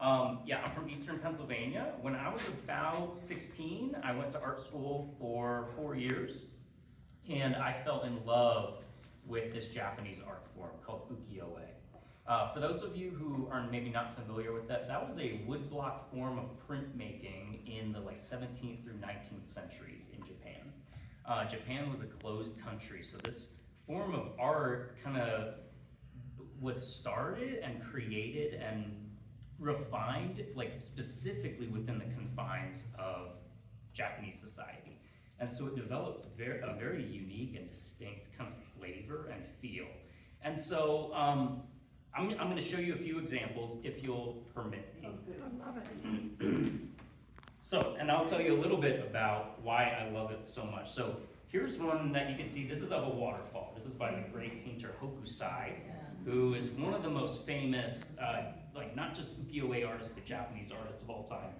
Yeah, I'm from Eastern Pennsylvania. When I was about 16, I went to art school for 4 years, and I fell in love with this Japanese art form called ukiyo-e. For those of you who are maybe not familiar with that, that was a woodblock form of printmaking in the 17th through 19th centuries in Japan. Japan was a closed country, so this form of art kind of was started and created and refined specifically within the confines of Japanese society. And so it developed a very unique and distinct kind of flavor and feel. And so I'm going to show you a few examples if you'll permit me. I love it. So, and I'll tell you a little bit about why I love it so much. So here's one that you can see. This is of a waterfall. This is by the great painter Hokusai, who is one of the most famous, not just ukiyo-e artists, but Japanese artists of all time.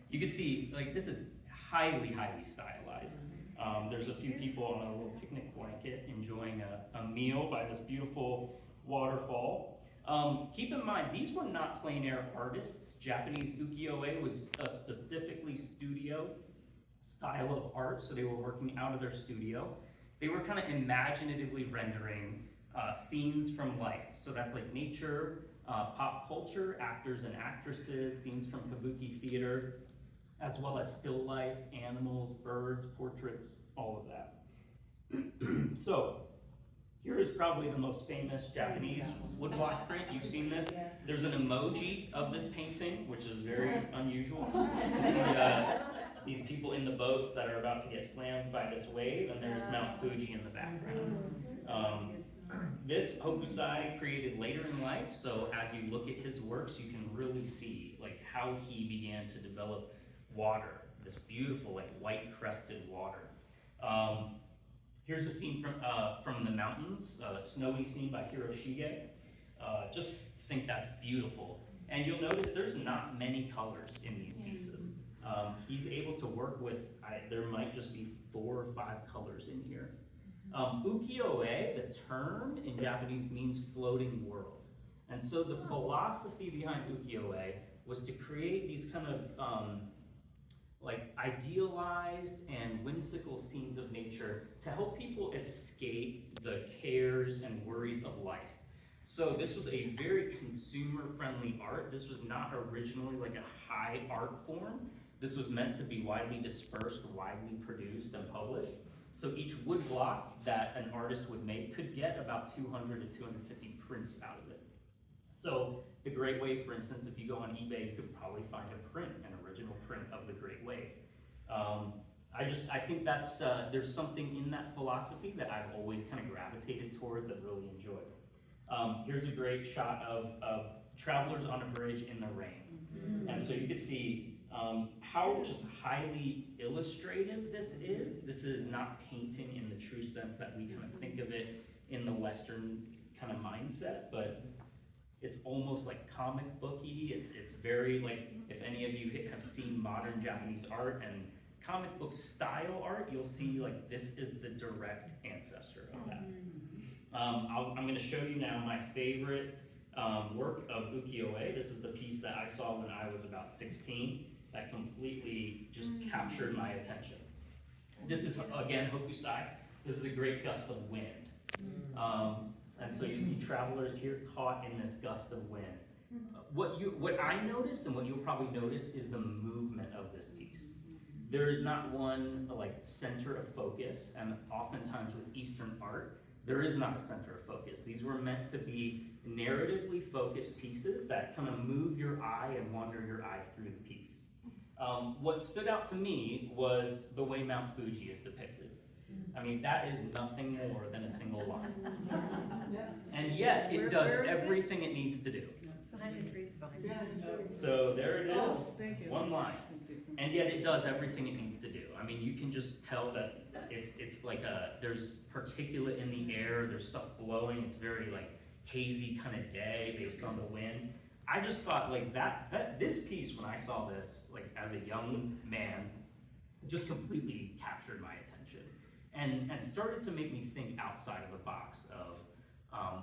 You can see, this is highly, highly stylized. There's a few people on a little picnic blanket enjoying a meal by this beautiful waterfall. Keep in mind, these were not plein air artists. Japanese ukiyo-e was a specifically studio style of art, so they were working out of their studio. They were kind of imaginatively rendering scenes from life. So that's like nature, pop culture, actors and actresses, scenes from kabuki theater, as well as still life, animals, birds, portraits, all of that. So here is probably the most famous Japanese woodblock print. You've seen this. There's an emoji of this painting, which is very unusual. You see these people in the boats that are about to get slammed by this wave, and there's Mount Fuji in the background. This Hokusai created later in life, so as you look at his works, you can really see how he began to develop water, this beautiful white crested water. Here's a scene from the mountains, a snowy scene by Hiroshige. Just think that's beautiful. And you'll notice there's not many colors in these pieces. He's able to work with, there might just be 4 or 5 colors in here. Ukiyo-e, the term in Japanese, means floating world. And so the philosophy behind ukiyo-e was to create these kind of idealized and whimsical scenes of nature to help people escape the cares and worries of life. So this was a very consumer-friendly art. This was not originally a high art form. This was meant to be widely dispersed, widely produced, and published. So each woodblock that an artist would make could get about 200 to 250 prints out of it. So the Great Wave, for instance, if you go on eBay, you could probably find an original print of the Great Wave. I think that's, there's something in that philosophy that I've always kind of gravitated towards and really enjoyed. Here's a great shot of travelers on a bridge in the rain. And so you can see how just highly illustrative this is. This is not painting in the true sense that we kind of think of it in the Western kind of mindset, but it's almost comic booky. It's very if any of you have seen modern Japanese art and comic book style art, you'll see this is the direct ancestor of that. I'm going to show you now my favorite work of ukiyo-e. This is the piece that I saw when I was about 16 that completely just captured my attention. This is, again, Hokusai. This is a great gust of wind. And so you see travelers here caught in this gust of wind. What I noticed and what you'll probably notice is the movement of this piece. There is not one center of focus, and oftentimes with Eastern art, there is not a center of focus. These were meant to be narratively focused pieces that kind of move your eye and wander your eye through the piece. What stood out to me was the way Mount Fuji is depicted. I mean, that is nothing more than a single line. And yet, it does everything it needs to do. Behind the trees, behind the trees. So there it is, one line. And yet it does everything it needs to do. I mean, you can just tell that it's there's particulate in the air, there's stuff blowing, it's very hazy kind of day based on the wind. I just thought this piece, when I saw this as a young man, just completely captured my attention and started to make me think outside of the box of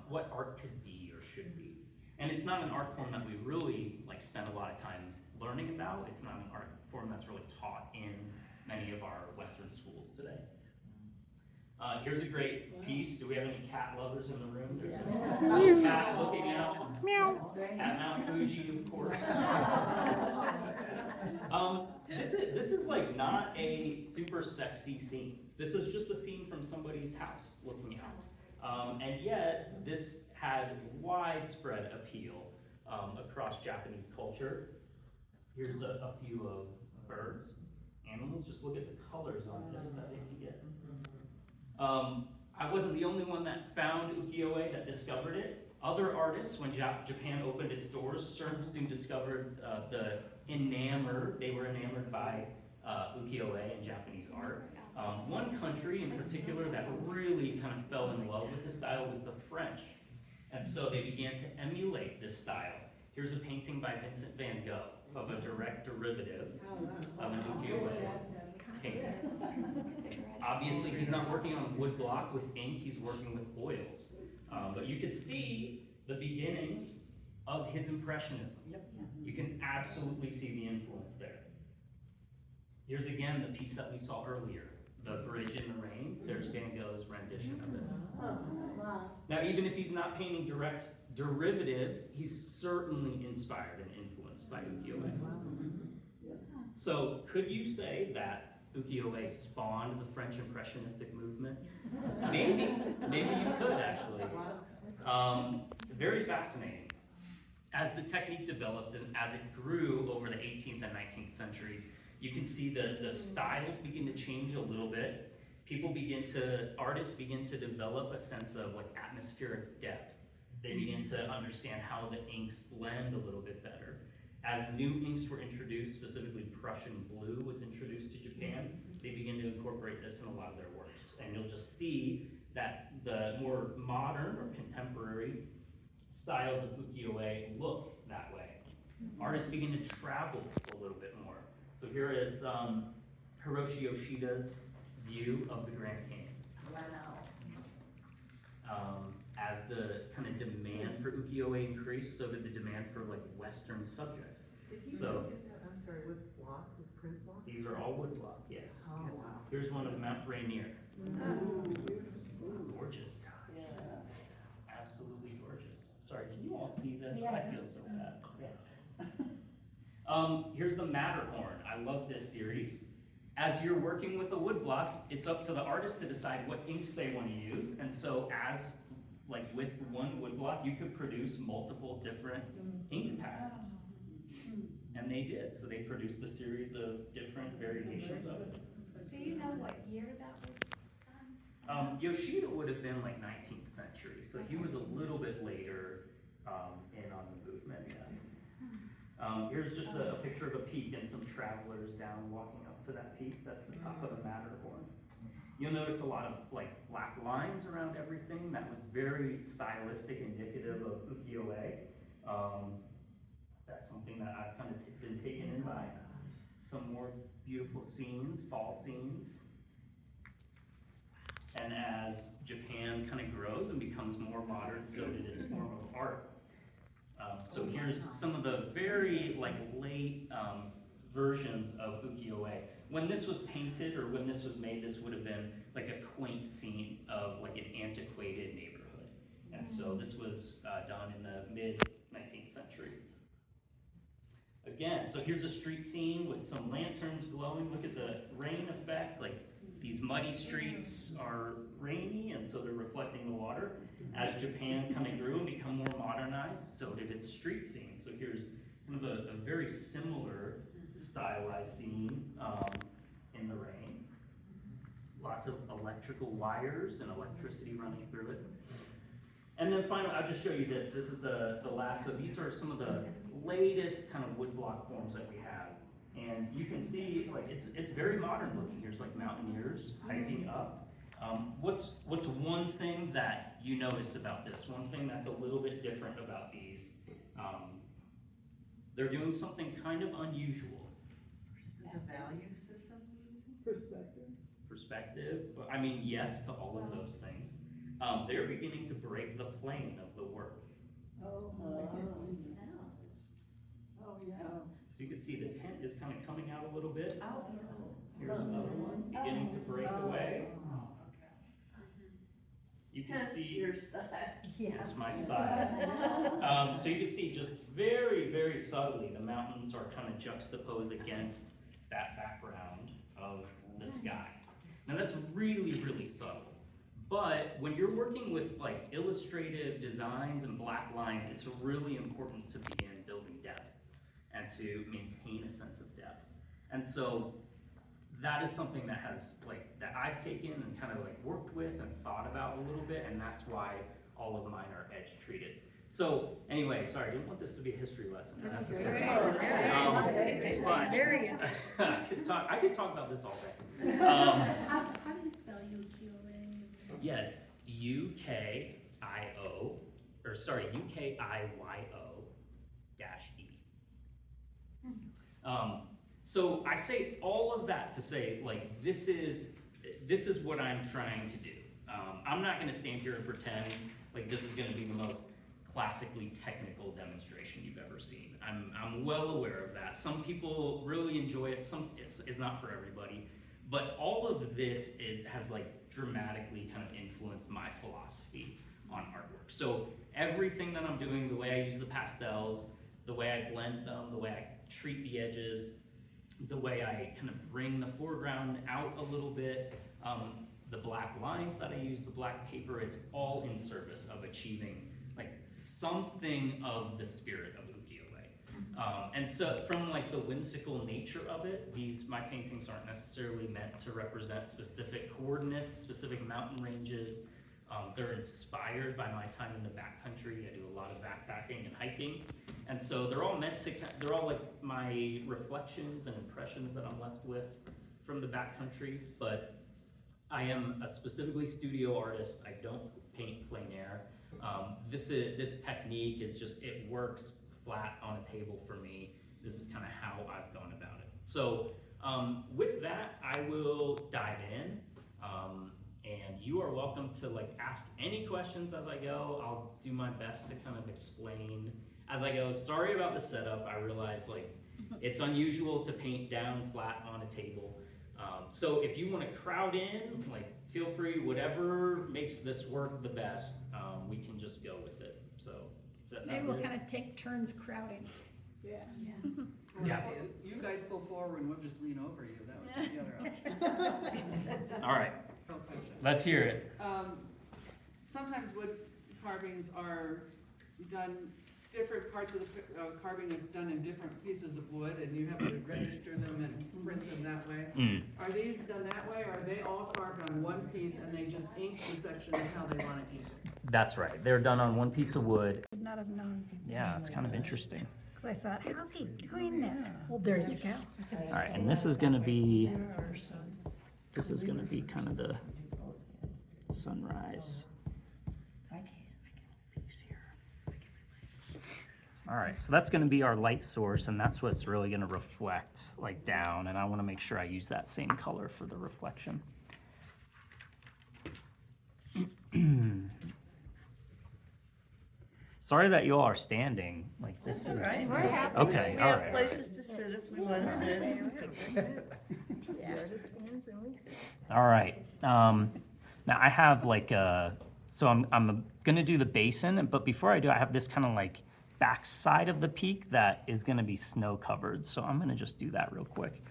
what art could be or should be. And it's not an art form that we really like spend a lot of time learning about. It's not an art form that's really taught in many of our Western schools today. Here's a great piece. Do we have any cat lovers in the room? There's a little cat looking out at Mount Fuji, of course. This is like not a super sexy scene. This is just a scene from somebody's house looking out. And yet, this had widespread appeal across Japanese culture. Here's a few of birds, animals. Just look at the colors on this that they can get. I wasn't the only one that found ukiyo-e, that discovered it. Other artists, when Japan opened its doors, soon discovered they were enamored by ukiyo-e and Japanese art. One country in particular that really kind of fell in love with the style was the French. And so they began to emulate this style. Here's a painting by Vincent van Gogh of a direct derivative of an ukiyo-e painting. Obviously, he's not working on woodblock with ink, he's working with oils. But you could see the beginnings of his impressionism. You can absolutely see the influence there. Here's again the piece that we saw earlier, the Bridge in the Rain. There's Van Gogh's rendition of it. Now, even if he's not painting direct derivatives, he's certainly inspired and influenced by ukiyo-e. So, could you say that ukiyo-e spawned the French Impressionistic movement? Maybe you could actually. Very fascinating. As the technique developed and as it grew over the 18th and 19th centuries, you can see the styles begin to change a little bit. Artists begin to develop a sense of like atmospheric depth. They begin to understand how the inks blend a little bit better. As new inks were introduced, specifically Prussian blue was introduced to Japan, they begin to incorporate this in a lot of their works. And you'll just see that the more modern or contemporary styles of ukiyo-e look that way. Artists begin to travel a little bit more. So here is Hiroshi Yoshida's view of the Grand Canyon. As the kind of demand for ukiyo-e increased, so did the demand for like Western subjects. Did you So, make it, I'm sorry, with print block? these are all wood block, yes. Oh, wow. Here's one of Mount Rainier. Gorgeous. Absolutely gorgeous. Sorry, can you all see this? I feel so bad. Here's the Matterhorn. I love this series. As you're working with a wood block, it's up to the artist to decide what inks they want to use. And so like with one wood block, you could produce multiple different ink patterns. And they did. So they produced a series of different variations of it. Do you know what year that was done? Yoshida would have been like 19th century. So he was a little bit later in on the movement. Yeah. Here's just a picture of a peak and some travelers down walking up to that peak. That's the top of the Matterhorn. You'll notice a lot of like black lines around everything. That was very stylistic, indicative of ukiyo-e. That's something that I've kind of been taken in by. Some more beautiful scenes, fall scenes. And as Japan kind of grows and becomes more modern, so did its form of art. So here's some of the very like late versions of ukiyo-e. When this was painted or when this was made, this would have been like a quaint scene of like an antiquated neighborhood. And so this was done in the mid-19th century. Again, so here's a street scene with some lanterns glowing. Look at the rain effect. Like these muddy streets are rainy, and so they're reflecting the water. As Japan kind of grew and become more modernized, so did its street scene. So here's kind of a very similar stylized scene in the rain. Lots of electrical wires and electricity running through it. And then finally, I'll just show you this. This is the last. So these are some of the latest kind of woodblock forms that we have. And you can see, like, it's very modern looking. Here's like mountaineers hiking up. What's one thing that you notice about this? One thing that's a little bit different about these. They're doing something kind of unusual. The value system we're using? Perspective. I mean, yes to all of those things. They're beginning to break the plane of the work. So you can see the tint is kind of coming out a little bit. Oh, Here's another one beginning to break away. You can Hence see your style. it's my style. So you can see just very, very subtly, the mountains are kind of juxtaposed against that background of the sky. Now that's really, really subtle. But when you're working with like illustrative designs and black lines, it's really important to begin building depth and to maintain a sense of depth. And so that is something that that I've taken and kind of like worked with and thought about a little bit, and that's why all of mine are edge treated. So anyway, sorry, I didn't want this to be a history lesson necessarily. I could talk about this all day. How do you spell ukiyo-e? Yeah, it's UKIO, or sorry, UKIYO -E. So I say all of that to say, like, this is what I'm trying to do. I'm not gonna stand here and pretend like this is gonna be the most classically technical demonstration you've ever seen. I'm well aware of that. Some people really enjoy it, it's not for everybody. But all of this has like dramatically kind of influenced my philosophy on artwork. So everything that I'm doing, the way I use the pastels, the way I blend them, the way I treat the edges, the way I kind of bring the foreground out a little bit, the black lines that I use, the black paper, it's all in service of achieving like something of the spirit of ukiyo-e. And so from like the whimsical nature of it, my paintings aren't necessarily meant to represent specific coordinates, specific mountain ranges. They're inspired by my time in the backcountry. I do a lot of backpacking and hiking. And so they're all like my reflections and impressions that I'm left with from the backcountry, but I am a specifically studio artist. I don't paint plein air. This technique is just, it works flat on a table for me. This is kind of how I've gone about it. So with that, I will dive in. And you are welcome to like ask any questions as I go. I'll do my best to kind of explain as I go. Sorry about the setup. I realize like it's unusual to paint down flat on a table. So if you want to crowd in, like feel free, whatever makes this work the best, we can just go with it. So does that sound Maybe we'll good? kind of take turns crowding. Yeah. Yeah. You guys pull forward and we'll just lean over you. That would be the other option. All right, Oh, gotcha. let's hear it. Sometimes wood carvings are done, different parts of the carving is done in different pieces of wood, and you have to register them and print them that way. Are these done that way, or are they all carved on one piece and they just ink the sections how they want to ink it? That's right. They're done on one piece of wood. Would not have known, Yeah, it's kind of interesting. because I thought, how's he doing that? Well, there you go. All right, and this is gonna be kind of the sunrise piece here. All right, so that's gonna be our light source, and that's what's really gonna reflect like down, and I wanna make sure I use that same color for the reflection. Sorry that you all are standing, like this is. right. We're happy. Okay, We all have right. places to sit if we want to sit. All right. Now I have like so I'm gonna do the basin, but before I do, I have this kind of like back side of the peak that is gonna be snow covered. So I'm gonna just do that real quick,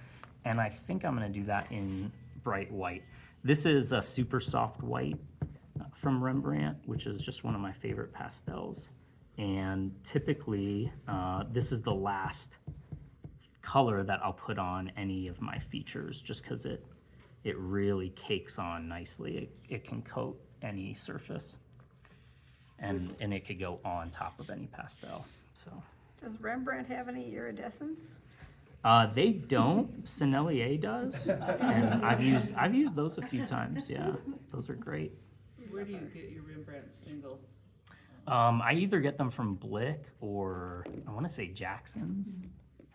and I think I'm gonna do that in bright white. This is a super soft white from Rembrandt, which is just one of my favorite pastels. And typically, this is the last color that I'll put on any of my features, just because it really cakes on nicely. It can coat any surface, and it could go on top of any pastel. So Does Rembrandt have any iridescence? they don't. Sennelier does, and I've used those a few times. Yeah, those are great. Where do you get your Rembrandt single? I either get them from Blick or I want to say Jackson's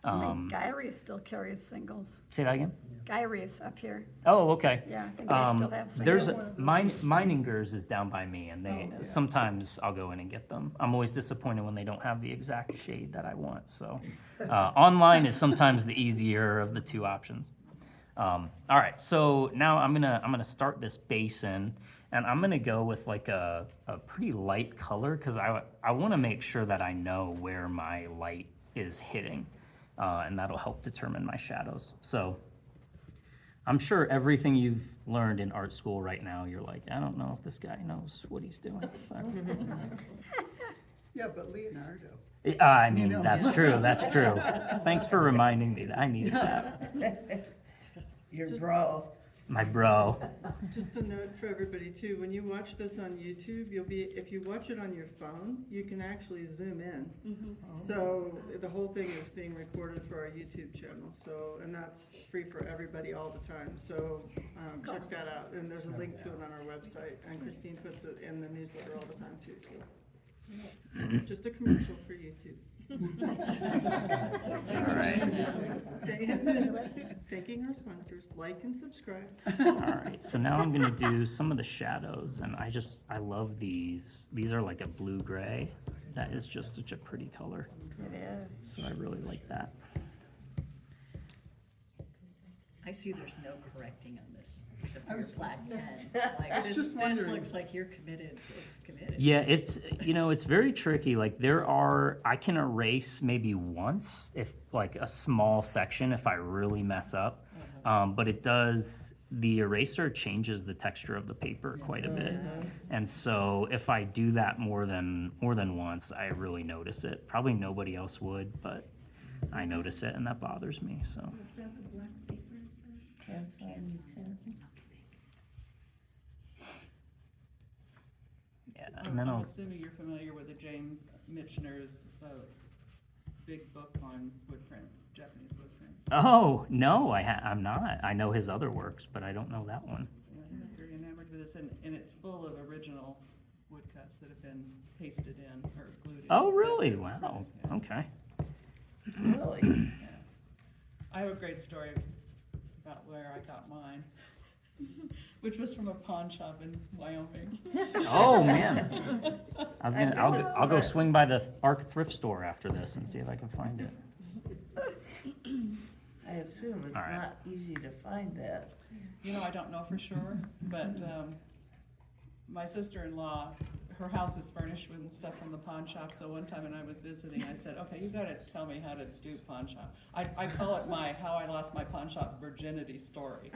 I think Gyrie's still carries singles. Say that again? Gyrie's up here. Oh, okay. Yeah, I think they still have There's singles. Meiningers is down by me, and they sometimes I'll go in and get them. I'm always disappointed when they don't have the exact shade that I want. So online is sometimes the easier of the two options. All right, so now I'm gonna start this basin, and I'm gonna go with like a pretty light color because I want to make sure that I know where my light is hitting, and that'll help determine my shadows. So I'm sure everything you've learned in art school right now, you're like, I don't know if this guy knows what he's doing. Yeah, but Leonardo. I mean, that's true. That's true. Thanks for reminding me that I needed that. Your bro. My bro. Just a note for everybody too, when you watch this on YouTube, if you watch it on your phone, you can actually zoom in. So the whole thing is being recorded for our YouTube channel, and that's free for everybody all the time. So check that out, and there's a link to it on our website, and Christine puts it in the newsletter all the time too, so. Just a commercial for YouTube. All right. Thanking our sponsors, like and subscribe. All right. So now I'm gonna do some of the shadows, and I love these. These are like a blue-gray. That is just such a pretty color. It is. So I really like that. I see there's no correcting on this, except I for your was- black pen. I Like, was this just wondering. looks like you're committed, it's committed. Yeah, it's it's very tricky. Like I can erase maybe once if like a small section if I really mess up, but the eraser changes the texture of the paper quite a bit, and so if I do that more than once, I really notice it. Probably nobody else would, but I notice it, and that bothers me. So. Yeah, and then I'm I'll. assuming you're familiar with the James Michener's big book on wood prints, Japanese wood prints. Oh no, I'm not. I know his other works, but I don't know that one. Yeah, he was very enamored with this, and it's full of original woodcuts that have been pasted in or glued in. Oh really? It was Wow. printed, yeah. Okay. Really? Yeah. I have a great story about where I got mine, which was from a pawn shop in Wyoming. Oh man. I'll go swing by the Arc thrift store after this and see if I can find it. I assume it's All right. not easy to find that. You know, I don't know for sure, but my sister-in-law, her house is furnished with stuff from the pawn shop, so one time when I was visiting, I said, okay, you gotta tell me how to do pawn shop. I call it how I lost my pawn shop virginity story.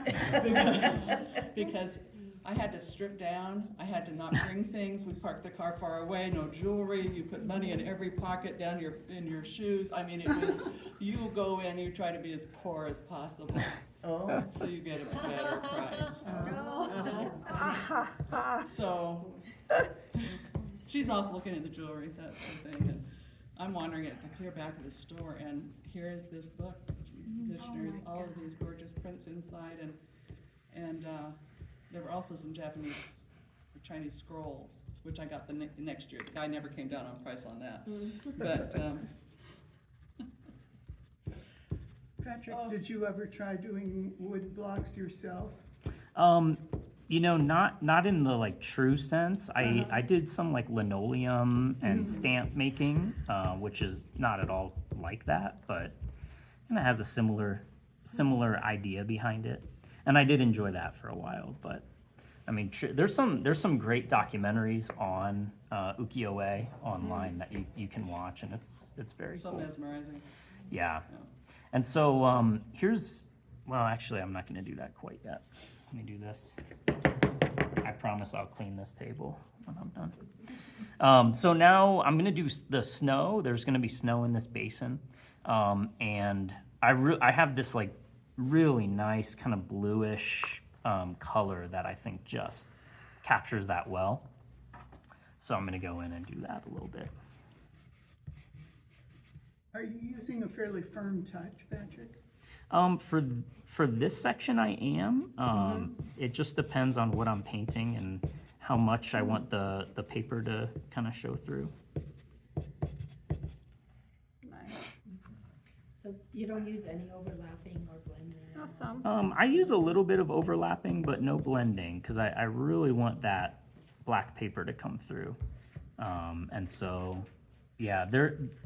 Because I had to strip down, I had to not bring things, we parked the car far away, no jewelry, you put money in every pocket down in your shoes. I mean, it was, you go in, you try to be as poor as possible, Oh, so you get a better price. So, she's off looking at the jewelry, that's the thing, and I'm wandering at the clear back of the store, and here is this book, Michener's, all of these gorgeous prints inside, and there were also some Japanese or Chinese scrolls, which I got the next year. The guy never came down on price on that, but, Patrick, did you ever try doing wood blocks yourself? Not in the like true sense. I did some like linoleum and stamp making, which is not at all like that, but kind of has a similar idea behind it. And I did enjoy that for a while, but I mean, there's some great documentaries on ukiyo-e online that you can watch, and it's very so cool. mesmerizing. Yeah. Yeah. And so actually, I'm not going to do that quite yet. Let me do this. I promise I'll clean this table when I'm done. So now I'm going to do the snow. There's going to be snow in this basin. And I have this like really nice kind of bluish color that I think just captures that well. So I'm going to go in and do that a little bit. Are you using a fairly firm touch, Patrick? For this section I am. It just depends on what I'm painting and how much I want the paper to kind of show through. Nice. So you don't use any overlapping or blending? Not some. I use a little bit of overlapping, but no blending, because I really want that black paper to come through. And so, yeah,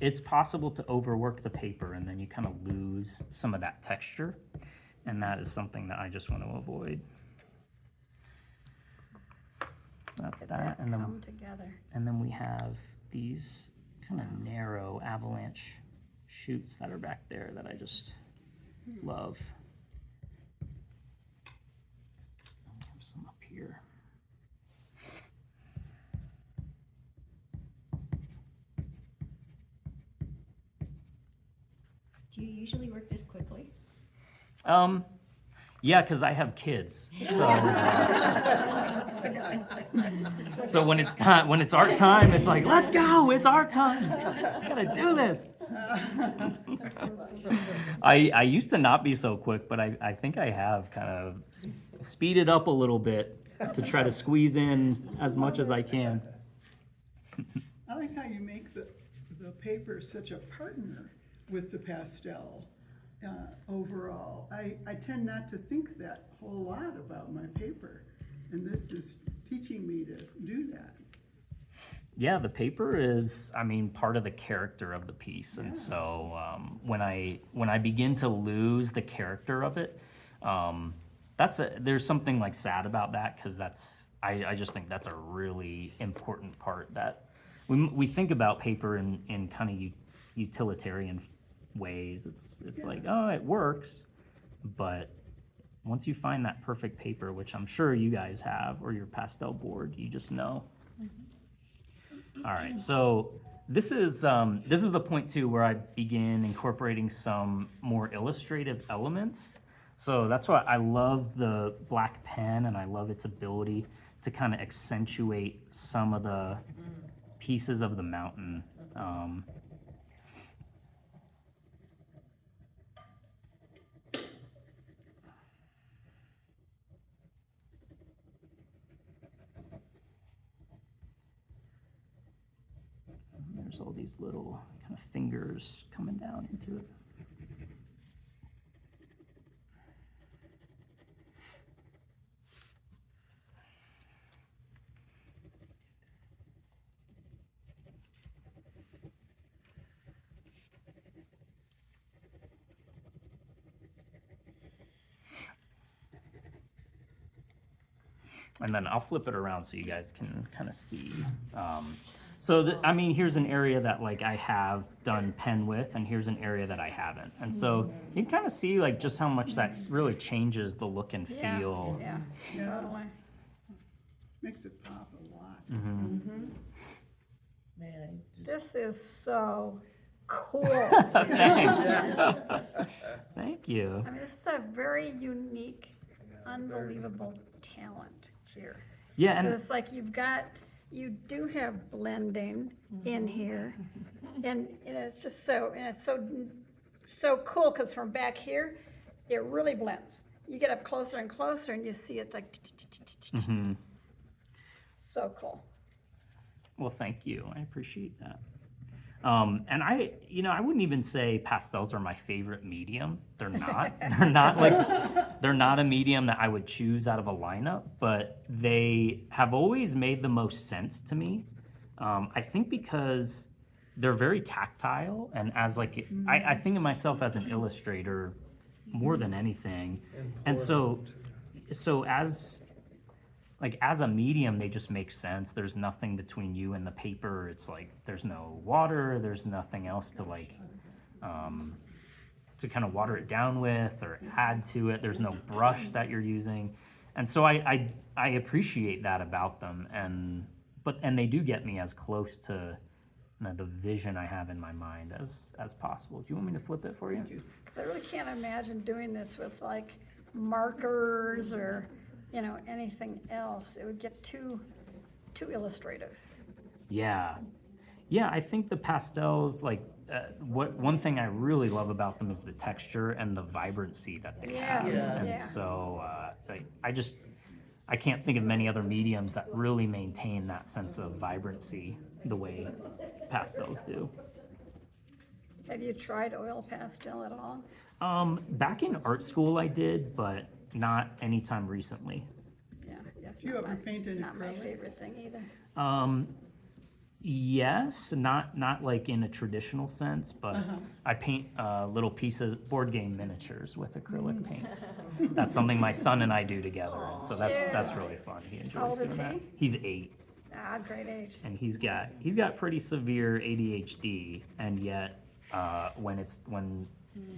it's possible to overwork the paper and then you kind of lose some of that texture. And that is something that I just want to avoid. So that's Did that. And come then, together. and then we have these kind of narrow avalanche shoots that are back there that I just love. I have some up here. Do you usually work this quickly? Yeah, because I have kids. So, so when it's time, when it's our time, it's like, let's go, it's our time. I gotta do this. I used to not be so quick, but I think I have kind of speeded up a little bit to try to squeeze in as much as I can. I like how you make the paper such a partner with the pastel overall. I tend not to think that whole lot about my paper, and this is teaching me to do that. Yeah, the paper is, I mean, part of the character of the piece, and so when I begin to lose the character of it, there's something like sad about that, because I just think that's a really important part that we think about paper in kind of utilitarian ways. It's like, oh, it works, but once you find that perfect paper, which I'm sure you guys have, or your pastel board, you just know. All right, so this is the point too where I begin incorporating some more illustrative elements. So that's why I love the black pen, and I love its ability to kind of accentuate some of the pieces of the mountain. There's all these little kind of fingers coming down into it. And then I'll flip it around so you guys can kind of see. I mean, here's an area that like I have done pen with, and here's an area that I haven't. And so you can kind of see like just how much that really changes the look and feel. Yeah, totally. Makes it pop a lot. Man, This is so cool. Thanks. Thank you. I mean, this is a very unique, unbelievable talent here. Yeah, and It's like you do have blending in here, and it's just so, and it's so cool, because from back here, it really blends. You get up closer and closer, and you see it's like, so cool. well, thank you. I appreciate that. And I wouldn't even say pastels are my favorite medium. They're not. They're not a medium that I would choose out of a lineup, but they have always made the most sense to me. I think because they're very tactile, and as like, I think of myself as an illustrator more than anything. And so as a medium, they just make sense. There's nothing between you and the paper. It's like, there's no water, there's nothing else to like, to kind of water it down with or add to it. There's no brush that you're using. And so I appreciate that about them. And they do get me as close to the vision I have in my mind as possible. Do you want me to flip it for you? Thank you. I really can't imagine doing this with like markers or, anything else. It would get too illustrative. Yeah, I think the pastels, like, one thing I really love about them is the texture and the vibrancy that they have. Yeah. And Yeah. so, I can't think of many other mediums that really maintain that sense of vibrancy the way pastels do. Have you tried oil pastel at all? Back in art school I did, but not anytime recently. Yeah, that's Do you not ever my, paint in not my acrylic? favorite thing either. Yes, not like in a traditional sense, but I paint little pieces, board game miniatures with acrylic paints. That's something my son and I do together, and so that's really fun. He enjoys old doing is that. he? He's 8, Ah, great age. and he's got pretty severe ADHD, and yet when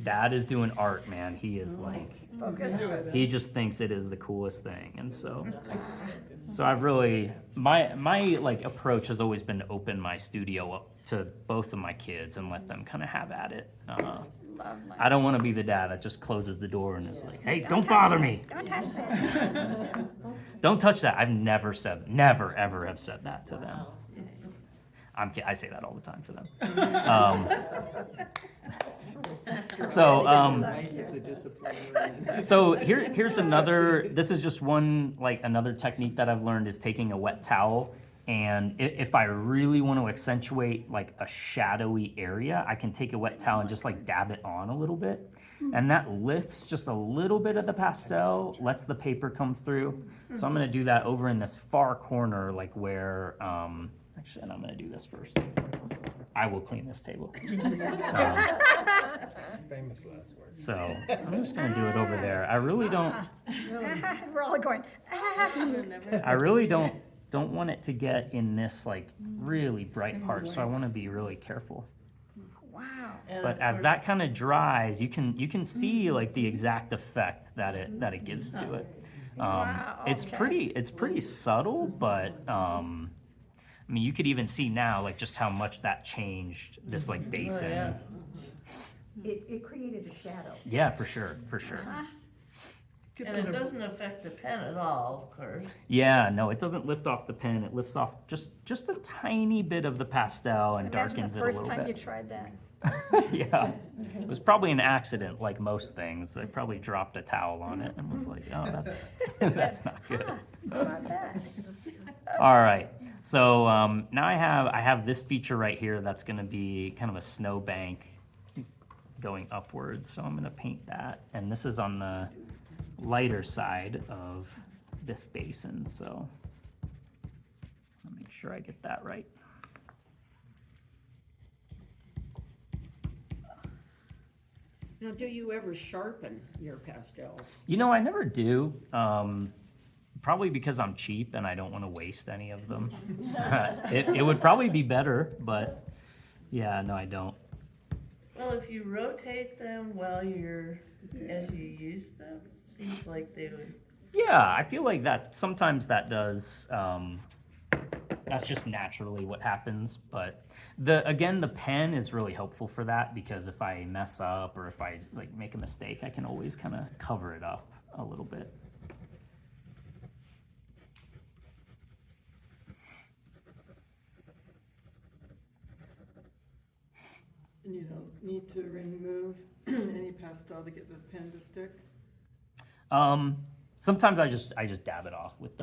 Dad is doing art, man, he is like. Focus. He just thinks it is the coolest thing, and so I've really my like approach has always been to open my studio up to both of my kids and let them kind of have at it. Lovely. I don't want to be the dad that just closes the door and is like, "Hey, don't touch bother that. me, Don't touch that. don't touch that." I've never ever have said that to them. I say that all the time to them. So He's the discipliner. So here's another, this is just one, like another technique that I've learned is taking a wet towel, and if I really want to accentuate like a shadowy area, I can take a wet towel and just like dab it on a little bit, and that lifts just a little bit of the pastel, lets the paper come through. So I'm gonna do that over in this far corner, like where, actually, and I'm gonna do this first. I will clean this table. Famous last words. So I'm just gonna do it over there. I really don't. We're all going, I really don't want it to get in this like really bright part. So I want to be really careful. wow. But as that kind of dries, you can see like the exact effect that it gives to it. Wow, It's okay. pretty subtle, but I mean you could even see now like just how much that changed this like basin. It created a shadow. Yeah, for sure. And it doesn't affect the pen at all, of course. Yeah, no, it doesn't lift off the pen. It lifts off just a tiny bit of the pastel and Imagine darkens the it a first little time you bit. tried that. Yeah, it was probably an accident, like most things. I probably dropped a towel on it and was like, "Oh, that's not good." Not bad. All right, so now I have this feature right here that's going to be kind of a snowbank going upwards. So I'm going to paint that, and this is on the lighter side of this basin. So I'll make sure I get that right. Now, do you ever sharpen your pastels? You know, I never do. Probably because I'm cheap and I don't want to waste any of them. It would probably be better, but yeah, no, I don't. Well, if you rotate them as you use them, seems like they would. Yeah, I feel like that sometimes that does. That's just naturally what happens. But the pen is really helpful for that, because if I mess up or if I like make a mistake, I can always kind of cover it up a little bit. And you don't need to remove any pastel to get the pen to stick? Sometimes I just dab it off with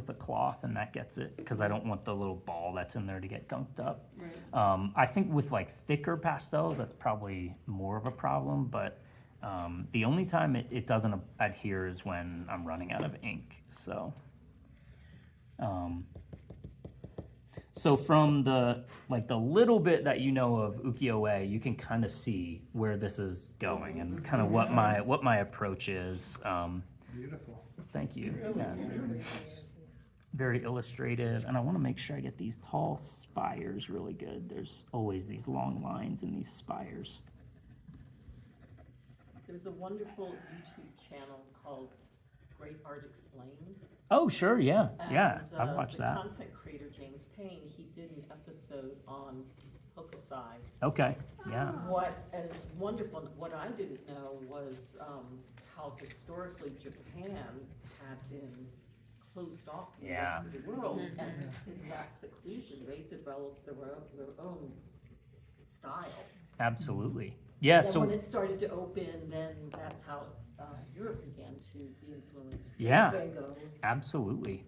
the cloth, and that gets it, because I don't want the little ball that's in there to get gunked up. Right. I think with like thicker pastels, that's probably more of a problem, but the only time it doesn't adhere is when I'm running out of ink. So from the little bit that you know of ukiyo-e, you can kind of see where this is going and kind of what my approach is. Beautiful. Thank you. Really, Yeah. really nice. Very illustrative, and I want to make sure I get these tall spires really good. There's always these long lines in these spires. There's a wonderful YouTube channel called Great Art Explained. Oh, sure, yeah, yeah, And, I've watched the that. content creator, James Payne, he did an episode on hokusai. Okay, yeah, And it's wonderful, what I didn't know was, how historically Japan had been closed off from the rest of the world, and in that seclusion, they developed their own style. absolutely. Yeah, Then so when it started to open, then that's how Europe began to be influenced. Yeah. Van Gogh. absolutely.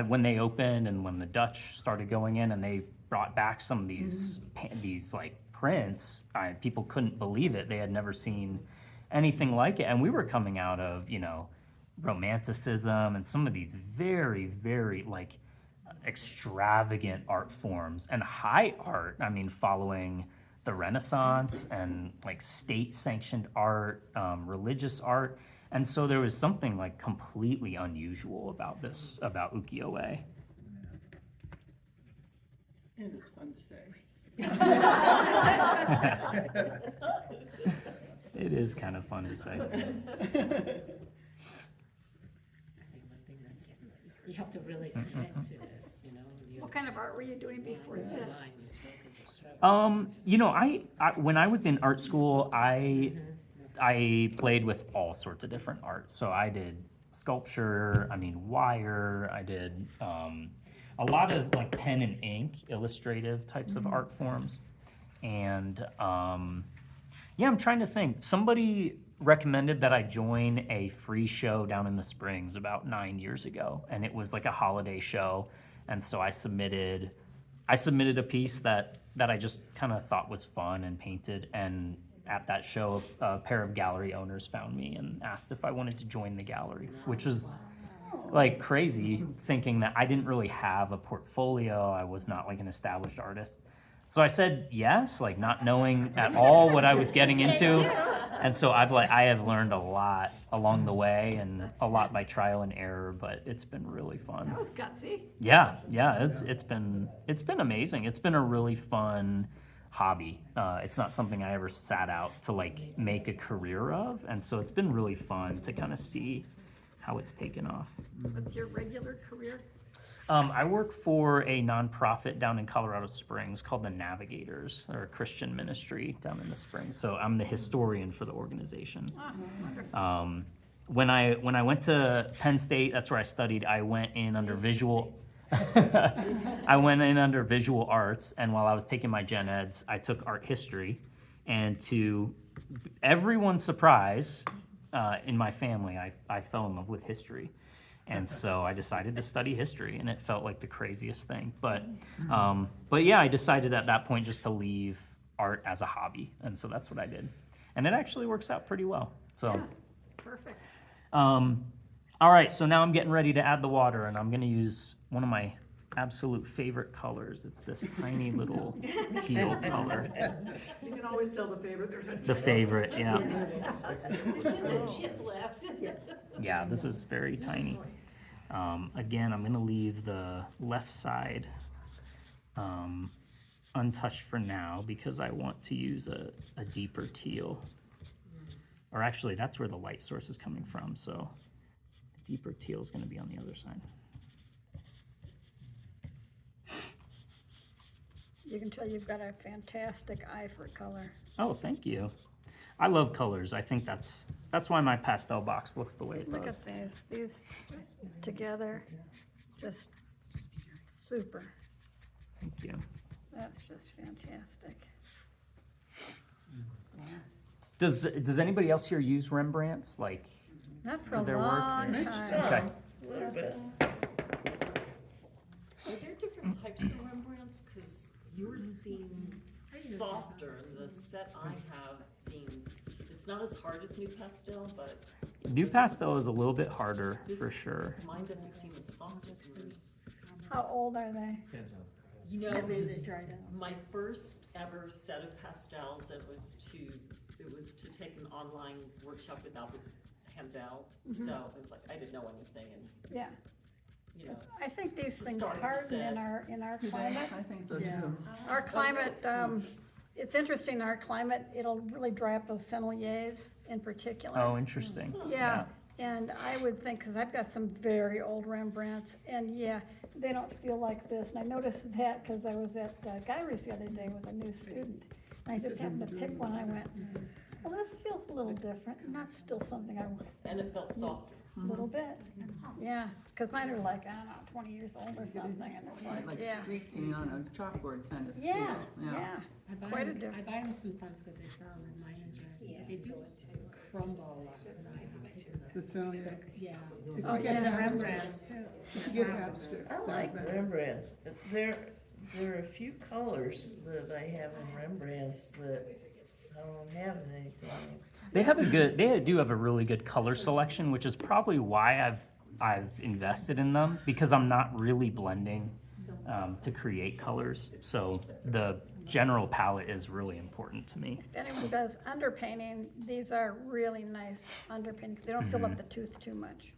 When they opened and when the Dutch started going in and they brought back some of these these like prints, people couldn't believe it. They had never seen anything like it. And we were coming out of, you know, Romanticism and some of these very, very like extravagant art forms and high art. I mean, following the Renaissance and like state sanctioned art, religious art. And so there was something like completely unusual about this, about ukiyo-e. And it's fun to say. It is kind of fun to say. I think one thing that's, you have to really commit to this, you know. What kind of art were you doing before this? You know, I when I was in art school, I played with all sorts of different art. So I did sculpture, I mean wire, I did a lot of like pen and ink, illustrative types of art forms. And yeah, I'm trying to think. Somebody recommended that I join a free show down in the Springs about 9 years ago, and it was like a holiday show. And so I submitted a piece that I just kind of thought was fun and painted. And at that show, a pair of gallery owners found me and asked if I wanted to join the gallery, which was like crazy, thinking that I didn't really have a portfolio. I was not like an established artist. So I said yes, like not knowing at all what I was getting into. And so I have learned a lot along the way, and a lot by trial and error, but it's been really fun. That was gutsy. Yeah, it's been amazing. It's been a really fun hobby. It's not something I ever sat out to like make a career of, and so it's been really fun to kind of see how it's taken off. What's your regular career? I work for a nonprofit down in Colorado Springs called the Navigators. They're a Christian ministry down in the Springs. So I'm the historian for the organization. When I went to Penn State, that's where I studied. I went in under visual. I went in under visual arts, and while I was taking my gen eds, I took art history. And to everyone's surprise, in my family, I fell in love with history. And so I decided to study history, and it felt like the craziest thing. But yeah, I decided at that point just to leave art as a hobby, and so that's what I did. And it actually works out pretty well. So, Yeah, perfect. all right, so now I'm getting ready to add the water, and I'm gonna use one of my absolute favorite colors. It's this tiny little teal color. You can always tell the favorite, there's a. The favorite, yeah. There's just a chip left. Yeah, this is very tiny. Again, I'm gonna leave the left side untouched for now because I want to use a deeper teal. Or actually, that's where the light source is coming from, so the deeper teal is gonna be on the other side. You can tell you've got a fantastic eye for color. Oh, thank you. I love colors. I think that's why my pastel box looks the way it Look does. at these together, just super. Thank you. That's just fantastic. Does anybody else here use Rembrandts? Like, Not for For a their work, long yeah. time. okay. A little bit. Are there different types of Rembrandts? Because yours seem softer, and the set I have seems, it's not as hard as New Pastel, but New pastel is a little bit harder This- for sure. mine doesn't seem as soft as yours. How old are they? You know, Maybe it was they dried out. my first ever set of pastels, it was to take an online workshop with Albert Handel. So it was like, I didn't know anything, and, Yeah, you know. I think these The things starter harden set. in our climate. I think so Yeah. too. Our climate, it's interesting, our climate, it'll really dry up those senneliers in particular. Oh, interesting. Yeah, and I would think, because I've got some very old Rembrandts, and yeah, they don't feel like this. And I noticed that because I was at Gyrie's the other day with a new student. And I just happened to pick one, I went, well, this feels a little different, and that's still something I want And it felt softer. a little bit. Yeah, because mine are like, I don't know, 20 years old or something, and it's like, yeah. Squeaking on a chalkboard kind of Yeah, feel, yeah, I buy quite a them, I difference. buy them sometimes because they sell them in minor jars, but they do crumble a lot when I have to. The celiac. Yeah. Oh, If you yeah. get And the half Rembrandts too. Get half sticks. I like Rembrandts. there are a few colors that I have in Rembrandts that I don't have in anything else. They do have a really good color selection, which is probably why I've invested in them, because I'm not really blending to create colors. So the general palette is really important to me. If anyone does underpainting, these are really nice underpaintings. They don't fill up the tooth too much.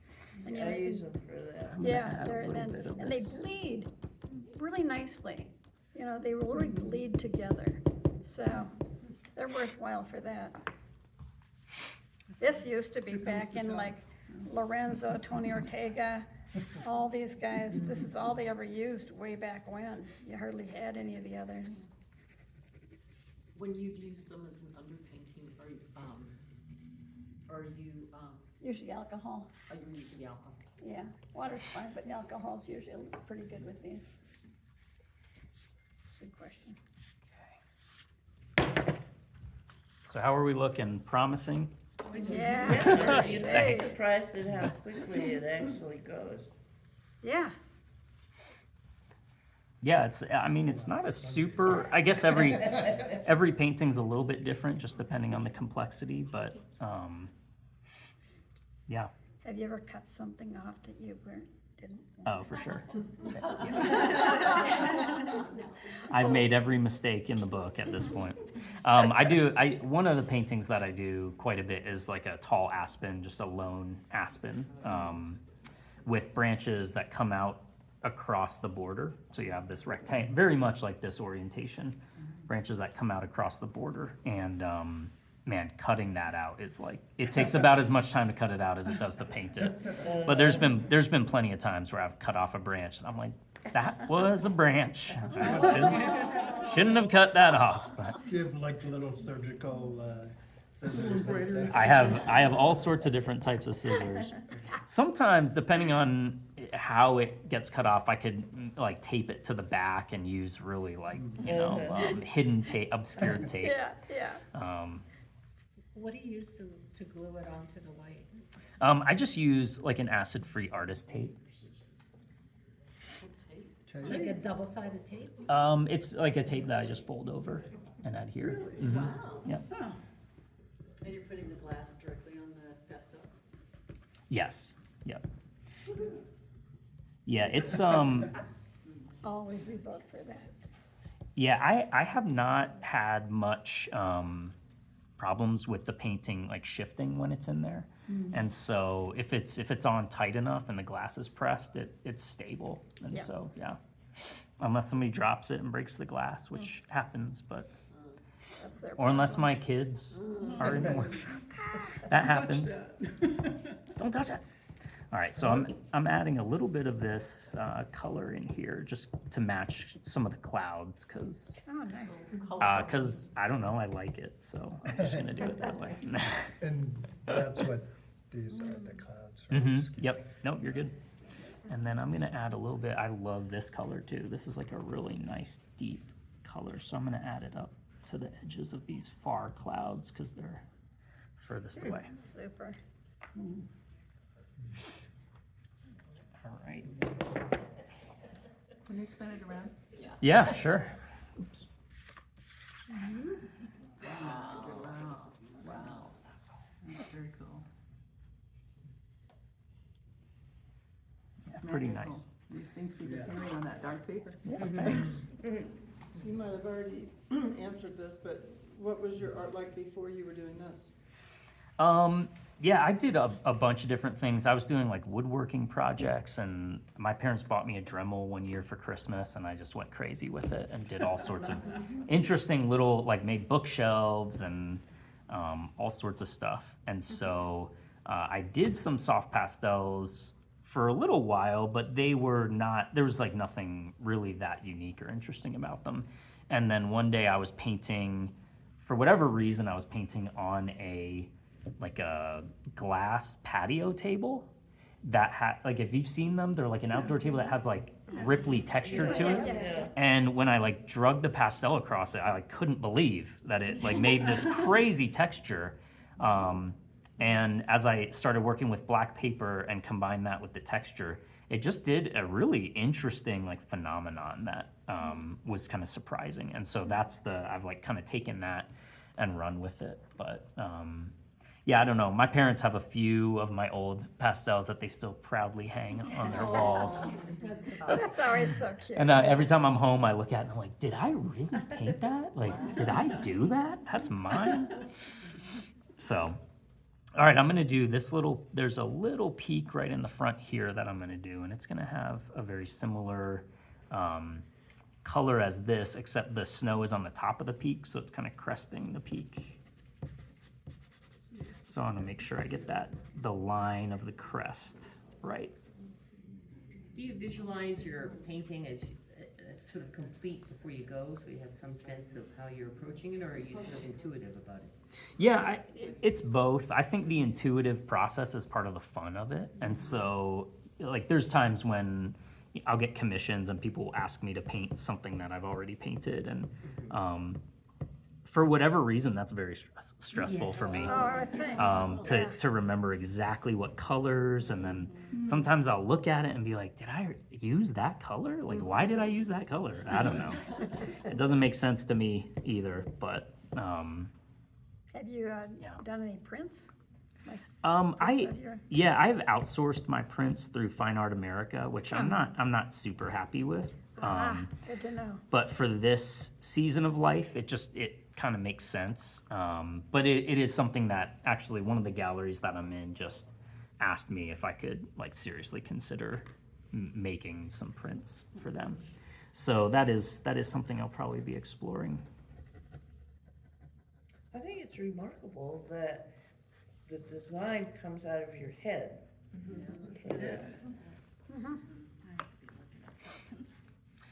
And you I know, use them for that. yeah, Add a they're, little bit of and they this. bleed really nicely. You know, they really bleed together. So they're worthwhile for that. This used to be back in like Lorenzo, Tony Ortega, all these guys. This is all they ever used way back when. You hardly had any of the others. When you've used them as an underpainting, are you Usually alcohol. are you using alcohol? Yeah, water's fine, but alcohol's usually pretty good with these. Good question. So how are we looking? Promising? Yeah. You'd be surprised at how quickly it actually goes. Yeah. Yeah, it's not a super, I guess every painting's a little bit different, just depending on the complexity, but, yeah. Have you ever cut something off that you didn't? Oh, for sure. I've made every mistake in the book at this point. One of the paintings that I do quite a bit is like a tall aspen, just a lone aspen, with branches that come out across the border. So you have this rectangle, very much like this orientation, branches that come out across the border. And man, cutting that out is like, it takes about as much time to cut it out as it does to paint it. But there's been plenty of times where I've cut off a branch and I'm like, that was a branch. Shouldn't have cut that off. But Do you have like little surgical scissors and stuff? I have all sorts of different types of scissors. Sometimes, depending on how it gets cut off, I could like tape it to the back and use really like, hidden tape, obscured tape. Yeah. What do you use to glue it onto the white? I just use like an acid-free artist tape. Like a double-sided tape? It's like a tape that I just fold over and add here. Really? Mhm. Wow. Yeah. And you're putting the glass directly on the pastel? Yes. Yep. Yeah, it's Always revote for that. yeah, I have not had much problems with the painting like shifting when it's in there. And so if it's on tight enough and the glass is pressed, it's stable. And Yeah. so yeah. Unless somebody drops it and breaks the glass, which happens, but That's their or unless problem. my kids are in the workshop. That happens. Don't touch it. All right, so I'm adding a little bit of this color in here just to match some of the clouds, because Oh, nice. I don't know, I like it, so I'm just gonna do it that way. And that's what these are, the clouds, right? Mm-hmm. Yep. Nope, you're good. And then I'm gonna add a little bit. I love this color too. This is like a really nice deep color, so I'm gonna add it up to the edges of these far clouds because they're furthest away. Super. All right. Can you spin it around? Yeah, sure. Oops. Wow. That's very cool. Yeah, pretty nice. These things keep appearing on that dark paper. Yeah, thanks. So you might have already answered this, but what was your art like before you were doing this? Yeah, I did a bunch of different things. I was doing like woodworking projects, and my parents bought me a Dremel one year for Christmas, and I just went crazy with it and did all sorts of interesting little, like made bookshelves and all sorts of stuff. And so I did some soft pastels for a little while, but they were not, there was like nothing really that unique or interesting about them. And then one day I was painting, for whatever reason, I was painting on a glass patio table that had, like, if you've seen them, they're like an outdoor table that has like ripply texture to it. Yeah. And when I like drug the pastel across it, I like couldn't believe that it like made this crazy texture. And as I started working with black paper and combined that with the texture, it just did a really interesting like phenomenon that was kind of surprising. And so I've like kind of taken that and run with it. But yeah, I don't know. My parents have a few of my old pastels that they still proudly hang on their walls. That's always so cute. And every time I'm home, I look at it and I'm like, did I really paint that? Like, did I do that? That's mine. So, all right, I'm gonna do this there's a little peak right in the front here that I'm gonna do, and it's gonna have a very similar color as this, except the snow is on the top of the peak, so it's kind of cresting the peak. So I wanna make sure I get the line of the crest right. Do you visualize your painting as sort of complete before you go, so you have some sense of how you're approaching it, or are you sort of intuitive about it? Yeah, it's both. I think the intuitive process is part of the fun of it. And so, like, there's times when I'll get commissions and people will ask me to paint something that I've already painted. And for whatever reason, that's very stressful for me. Oh, I think. To remember exactly what colors. And then sometimes I'll look at it and be like, did I use that color? Like, why did I use that color? I don't know. It doesn't make sense to me either, but... Have you done any prints? I've outsourced my prints through Fine Art America, which I'm not super happy with. Good to know. But for this season of life, it kind of makes sense. But it is something that actually one of the galleries that I'm in just asked me if I could like seriously consider making some prints for them. So that is something I'll probably be exploring. I think it's remarkable that the design comes out of your head for this.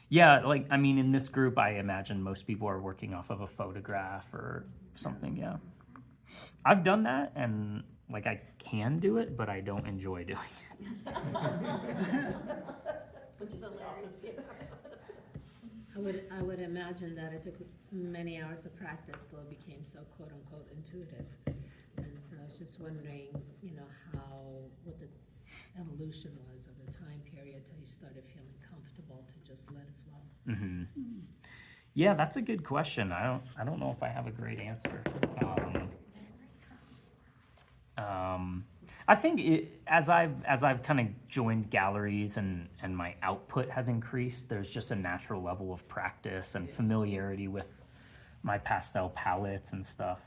Yeah, like, I mean, in this group, I imagine most people are working off of a photograph or something, yeah. I've done that, and, like, I can do it, but I don't enjoy doing it. Which is the opposite. I would imagine that it took many hours of practice till it became so quote-unquote intuitive. And so I was just wondering, what the evolution was over the time period till you started feeling comfortable to just let it flow. Mm-hmm. Yeah, that's a good question. I don't know if I have a great answer. I think as I've kind of joined galleries and my output has increased, there's just a natural level of practice and familiarity with my pastel palettes and stuff.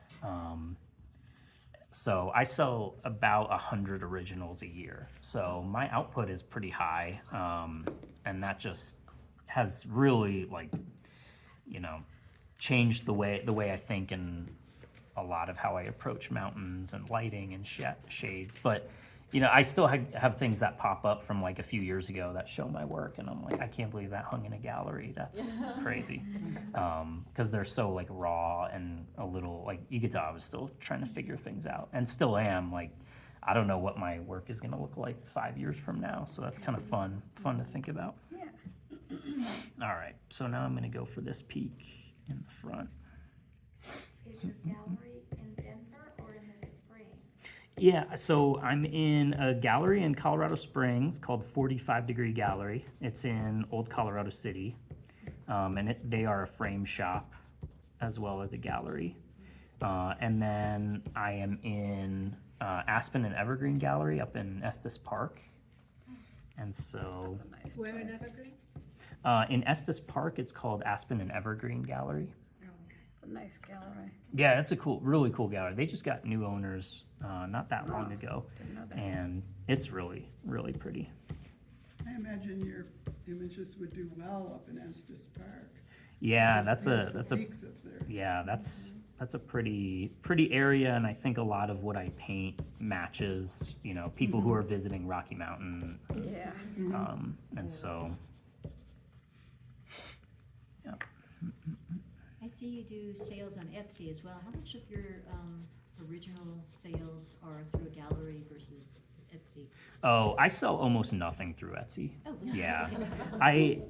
So I sell about 100 originals a year. So my output is pretty high, and that just has really changed the way I think and a lot of how I approach mountains and lighting and shades. But I still have things that pop up from like a few years ago that show my work, and I'm like, I can't believe that hung in a gallery. That's crazy, because they're so like raw and a little like you could tell I was still trying to figure things out, and still am. Like, I don't know what my work is gonna look like 5 years from now, so that's kind of fun to think about. Yeah. All right, so now I'm gonna go for this peak in the front. Is your gallery in Denver or in the Springs? Yeah, so I'm in a gallery in Colorado Springs called 45 Degree Gallery. It's in Old Colorado City, and they are a frame shop as well as a gallery. And then I am in Aspen and Evergreen Gallery up in Estes Park. And so... That's a nice Where in place. Evergreen? In Estes Park, it's called Aspen and Evergreen Gallery. It's a nice gallery. Yeah, it's a really cool gallery. They just got new owners not that long ago, Didn't know that. and it's really, really pretty. I imagine your images would do well up in Estes Park. Yeah, There's that's a peaks up there. yeah, that's a pretty area, and I think a lot of what I paint matches, people who are visiting Rocky Mountain, Yeah. and so, yeah. I see you do sales on Etsy as well. How much of your original sales are through a gallery versus Etsy? Oh, I sell almost nothing through Etsy. Oh. Yeah,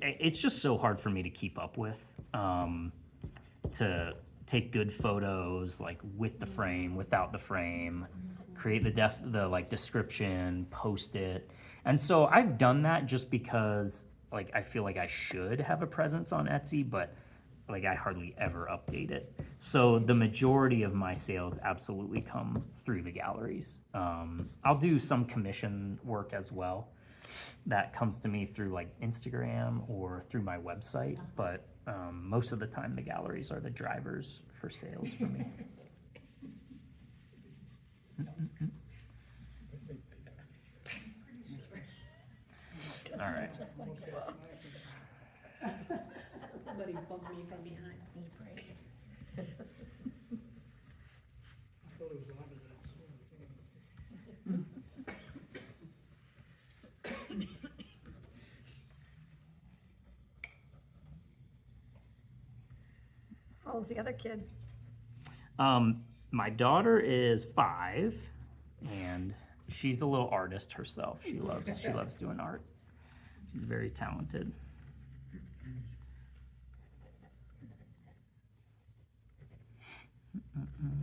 it's just so hard for me to keep up with, to take good photos, like with the frame, without the frame, create the description, post it. And so I've done that just because like, I feel like I should have a presence on Etsy, but like I hardly ever update it. So the majority of my sales absolutely come through the galleries. I'll do some commission work as well. That comes to me through like Instagram or through my website, but most of the time the galleries are the drivers for sales for me. All right. Somebody bumped me from behind. How old's the other kid? My daughter is 5, and she's a little artist herself. She loves doing art. She's very talented.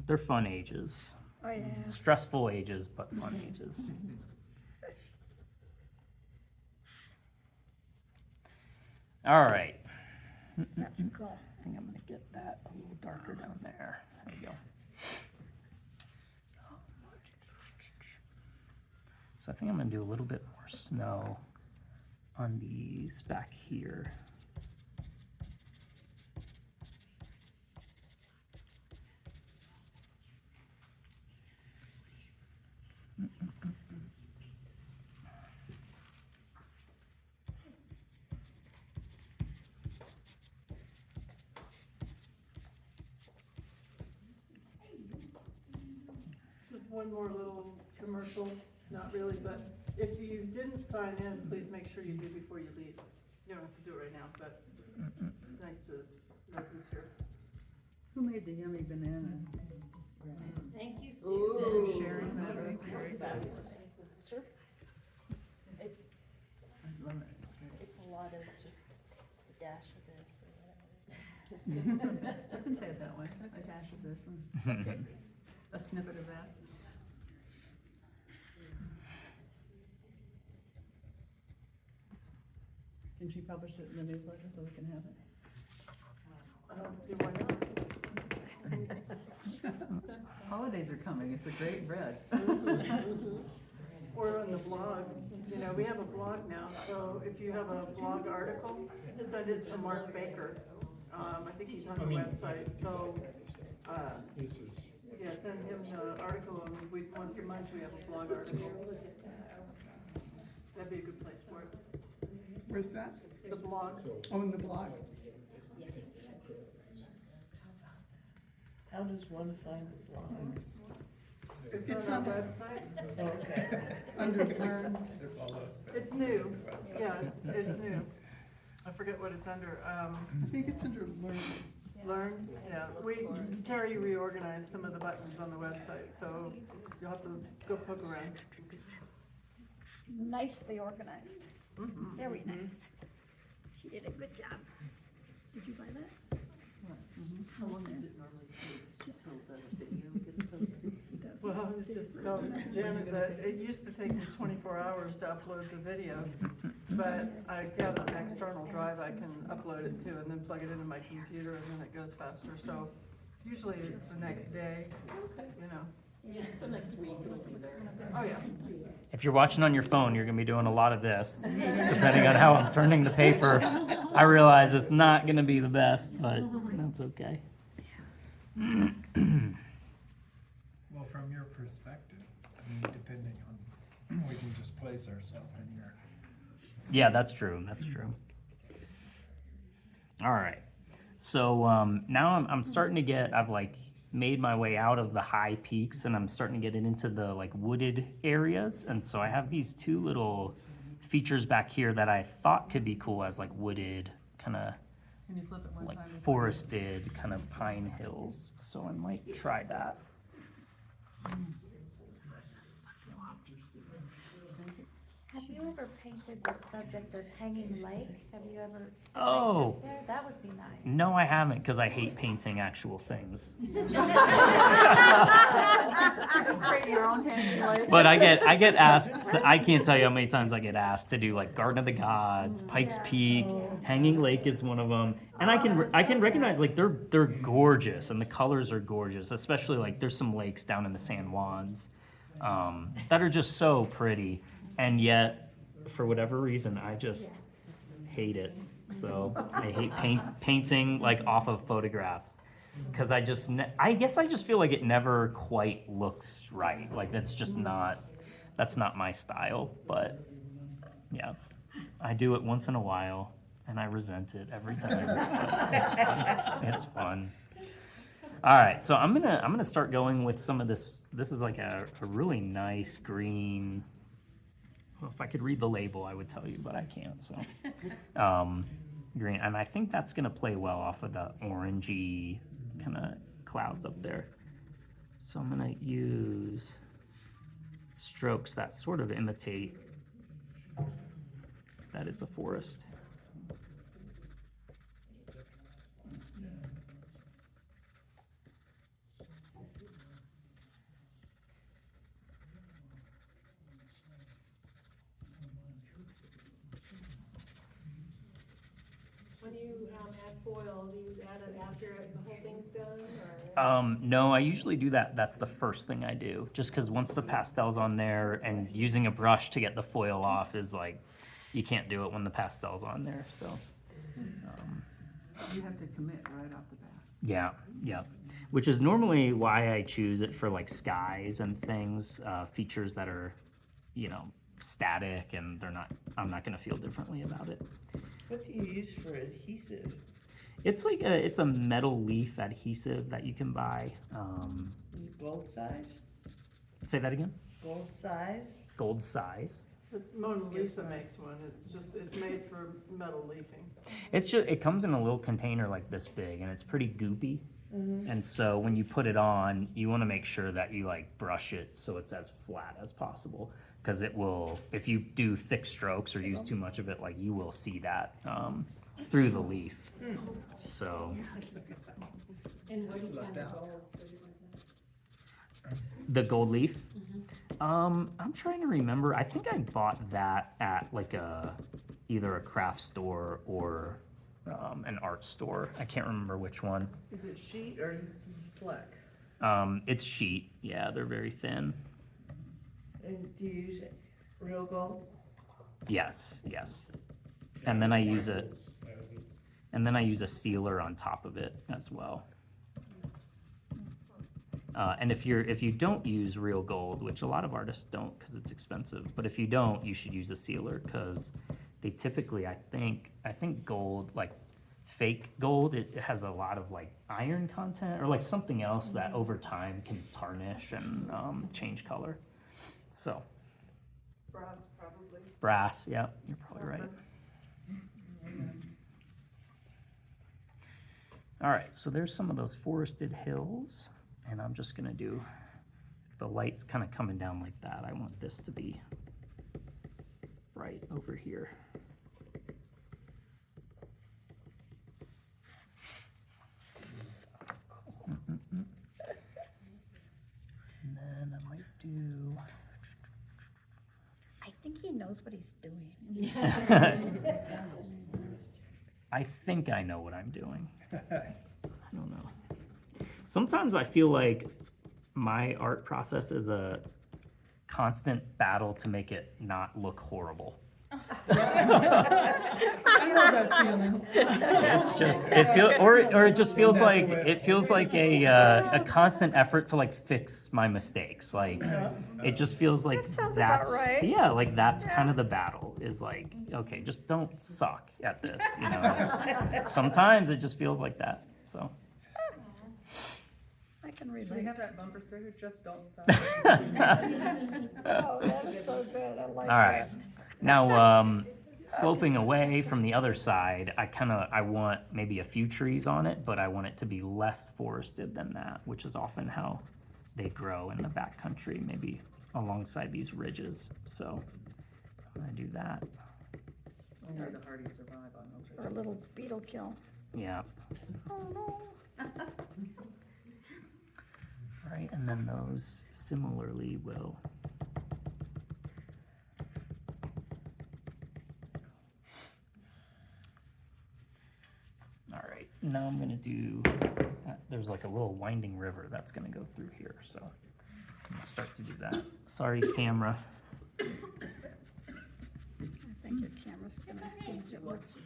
They're fun ages. Oh, yeah. Stressful ages, but fun ages. All right. Cool. I think I'm gonna get that a little darker down there. There you go. So I think I'm gonna do a little bit more snow on these back here. Just one more little commercial, not really, but if you didn't sign in, please make sure you do before you leave. You don't have to do it right now, but it's nice to know who's here. Who made the yummy banana? Thank you, Ooh, Susan. sharing that right there. Fabulous. Sure. I love it, it's great. It's a lot of just a dash of this or whatever. You can say it that way, a dash of this and a snippet of that. Can she publish it in the newsletter so we can have it? I don't see why not. Holidays are coming, it's a great bread. Or on the blog, you know, we have a blog now, so if you have a blog article, send it to Mark Baker. I think he's on the website, so, yeah, send him the article, and once a month we have a blog article. That'd be a good place for it. Where's that? The blog. Oh, in the blog. How does one find the blog? It's on our website. Okay. Under Learn. It's new, yeah, it's new. I forget what it's under, I think it's under Learn. Learn, yeah, Terry reorganized some of the buttons on the website, so you'll have to go poke around. Nicely organized. Mhm. Very nice. She did a good job. Did you buy that? How long does it normally take until the video gets posted? Well, it's just, Janet, it used to take me 24 hours to upload the video, but I got an external drive I can upload it to and then plug it into my computer and then it goes faster, so usually it's the next day, you know. Yeah, so next week it'll be there. Oh, yeah. If you're watching on your phone, you're gonna be doing a lot of this, depending on how I'm turning the paper. I realize it's not gonna be the best, but that's okay. Well, from your perspective, I mean, depending on, we can just place ourselves in your. Yeah, that's true. That's true. All right. So now I'm starting to get. I've like made my way out of the high peaks, and I'm starting to get into the like wooded areas. And so I have these two little features back here that I thought could be cool as like wooded kind of Can you flip it one like time? forested kind of pine hills. So I might try that. Happy you ever painted the subject of Hanging Lake? Have you ever Oh. painted there? That would be nice. No, I haven't, because I hate painting actual things. Could you create your own hanging light? But I get asked, I can't tell you how many times I get asked to do like Garden of the Gods, Pikes Peak, Hanging Lake is one of them. And I can recognize like they're gorgeous and the colors are gorgeous, especially like there's some lakes down in the San Juans that are just so pretty. And yet, for whatever reason, I just hate it. So I hate painting like off of photographs. Because I guess I just feel like it never quite looks right. Like that's not my style. But yeah, I do it once in a while and I resent it every time. It's fun. It's fun. All right, so I'm gonna start going with some of this. This is like a really nice green. Well, if I could read the label, I would tell you, but I can't. So green, and I think that's gonna play well off of the orangey kind of clouds up there. So I'm gonna use strokes that sort of imitate that it's a forest. When you add foil, do you add it after the whole thing's done, or? No, I usually do that. That's the first thing I do. Just because once the pastel's on there and using a brush to get the foil off is like, you can't do it when the pastel's on there. So You have to commit right off the bat. yeah. Which is normally why I choose it for like skies and things, features that are, static and I'm not gonna feel differently about it. What do you use for adhesive? It's like it's a metal leaf adhesive that you can buy. Is it gold size? Say that again? Gold size? Gold size. Mona Lisa makes one, it's made for metal leafing. It comes in a little container like this big and it's pretty goopy. And so when you put it on, you want to make sure that you like brush it so it's as flat as possible. Because it will, if you do thick strokes or use too much of it, like you will see that through the leaf. So. And where do you find the gold? The gold leaf? I'm trying to remember. I think I bought that at like either a craft store or an art store. I can't remember which one. Is it sheet or black? It's sheet. Yeah, they're very thin. And do you use real gold? Yes. And then I use a sealer on top of it as well. And if you don't use real gold, which a lot of artists don't because it's expensive, but if you don't, you should use a sealer because they typically, I think gold, like fake gold, it has a lot of like iron content or like something else that over time can tarnish and change color. So. Brass, probably. Brass, yeah, you're probably right. All right, so there's some of those forested hills, and I'm just gonna do, if the light's kind of coming down like that, I want this to be right over here. And then I might do. I think he knows what he's doing. I think I know what I'm doing. I don't know. Sometimes I feel like my art process is a constant battle to make it not look horrible. I know that feeling. It's just it just feels like a constant effort to like fix my mistakes. Like it just feels like That sounds that's about right. yeah, like that's kind of the battle is like, okay, just don't suck at this. Sometimes it just feels like that. So I can Should we relate. have that bumper sticker, just don't suck? Oh, that's so good, I like all right. that. Now, sloping away from the other side, I want maybe a few trees on it, but I want it to be less forested than that, which is often how they grow in the backcountry, maybe alongside these ridges. So I do that. I know the hardy survive on those. Or a little beetle kill. Yeah. Oh, no. Right, and then those similarly will. All right, now I'm gonna do, there's like a little winding river that's gonna go through here, so I'm gonna start to do that. Sorry, camera. I think your camera's gonna give you looks.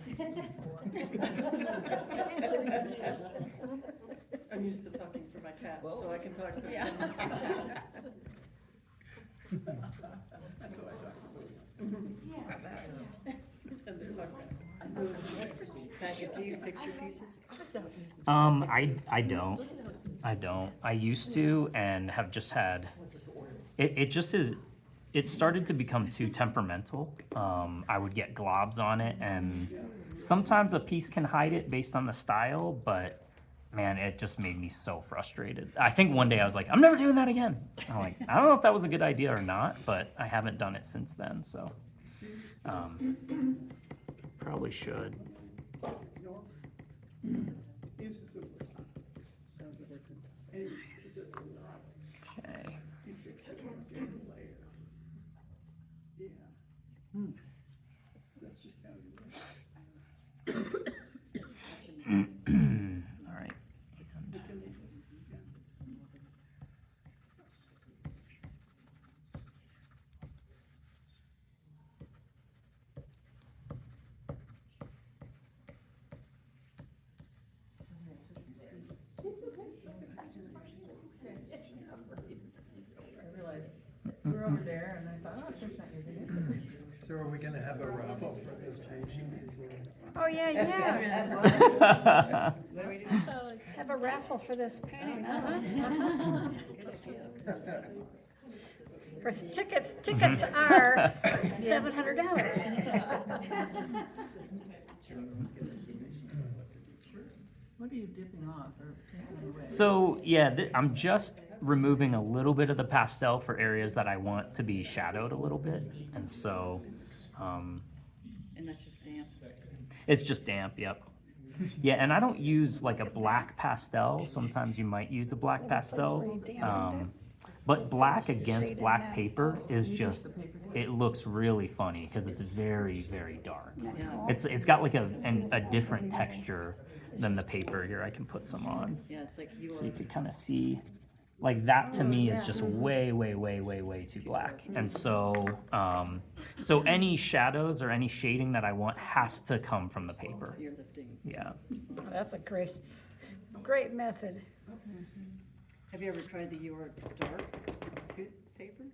I'm used to talking for my cat, so I can talk for Yeah. them. And they're like that. Packet, do you fix your pieces? I don't. I used to and have just had, it just is, it started to become too temperamental. I would get globs on it, and sometimes a piece can hide it based on the style, but man, it just made me so frustrated. I think one day I was like, I'm never doing that again. I'm like, I don't know if that was a good idea or not, but I haven't done it since then, so. Probably should. Okay. All right. I realized we were over there and I thought, oh, she's not using it. So are we gonna have a raffle for this painting? Oh, yeah, yeah. What do we do? Have a raffle for this painting, huh? Of course, tickets are $700. What are you dipping off or taking away? So yeah, I'm just removing a little bit of the pastel for areas that I want to be shadowed a little bit, and so And that's just damp. it's just damp. Yep. Yeah, and I don't use like a black pastel. Sometimes you might use a black pastel, but black against black paper is just, it looks really funny because it's very, very dark. It's got like a different texture than the paper. Here, I can put some on. Yeah, it's like you So you could kind of see, like that to me is just way, way, way, way, way too black. And so, so any shadows or any shading that I want has to come from the paper. You're lifting. Yeah. That's a great method. Have you ever tried the Your Dark tooth paper?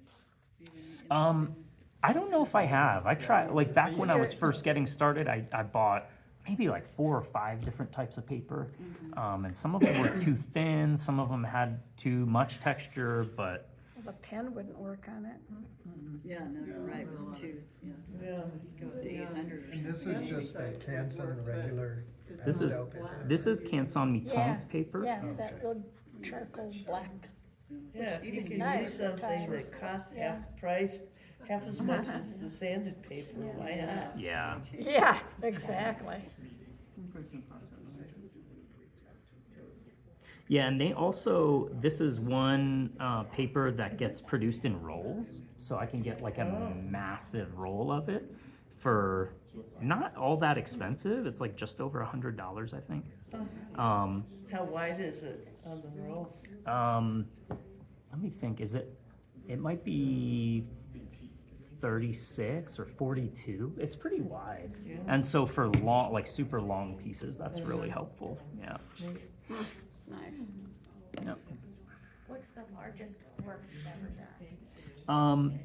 I don't know if I have. I tried, like back when I was first getting started, I bought maybe like 4 or 5 different types of paper. And some of them were too thin, some of them had too much texture, but. The pen wouldn't work on it. Yeah, no, you're right, with the tooth, yeah. Yeah. Go to 800 or something. And this is just a Canson regular This is pastel paper. this is Canson Miton paper. Yeah, that little charcoal black. Yeah, if you It's can nice, use it's something nice. that costs Yeah. half the price, half as much as the sanded paper, why not? Yeah. Yeah, exactly. Yeah, and they also, this is one paper that gets produced in rolls, so I can get like a massive roll of it for not all that expensive. It's like just over $100, I think. How wide is it on the roll? Let me think, it might be 36 or 42. It's pretty wide. Yeah. And so for long, like super long pieces, that's really helpful. Yeah. Nice. Yep. What's the largest work you've ever done?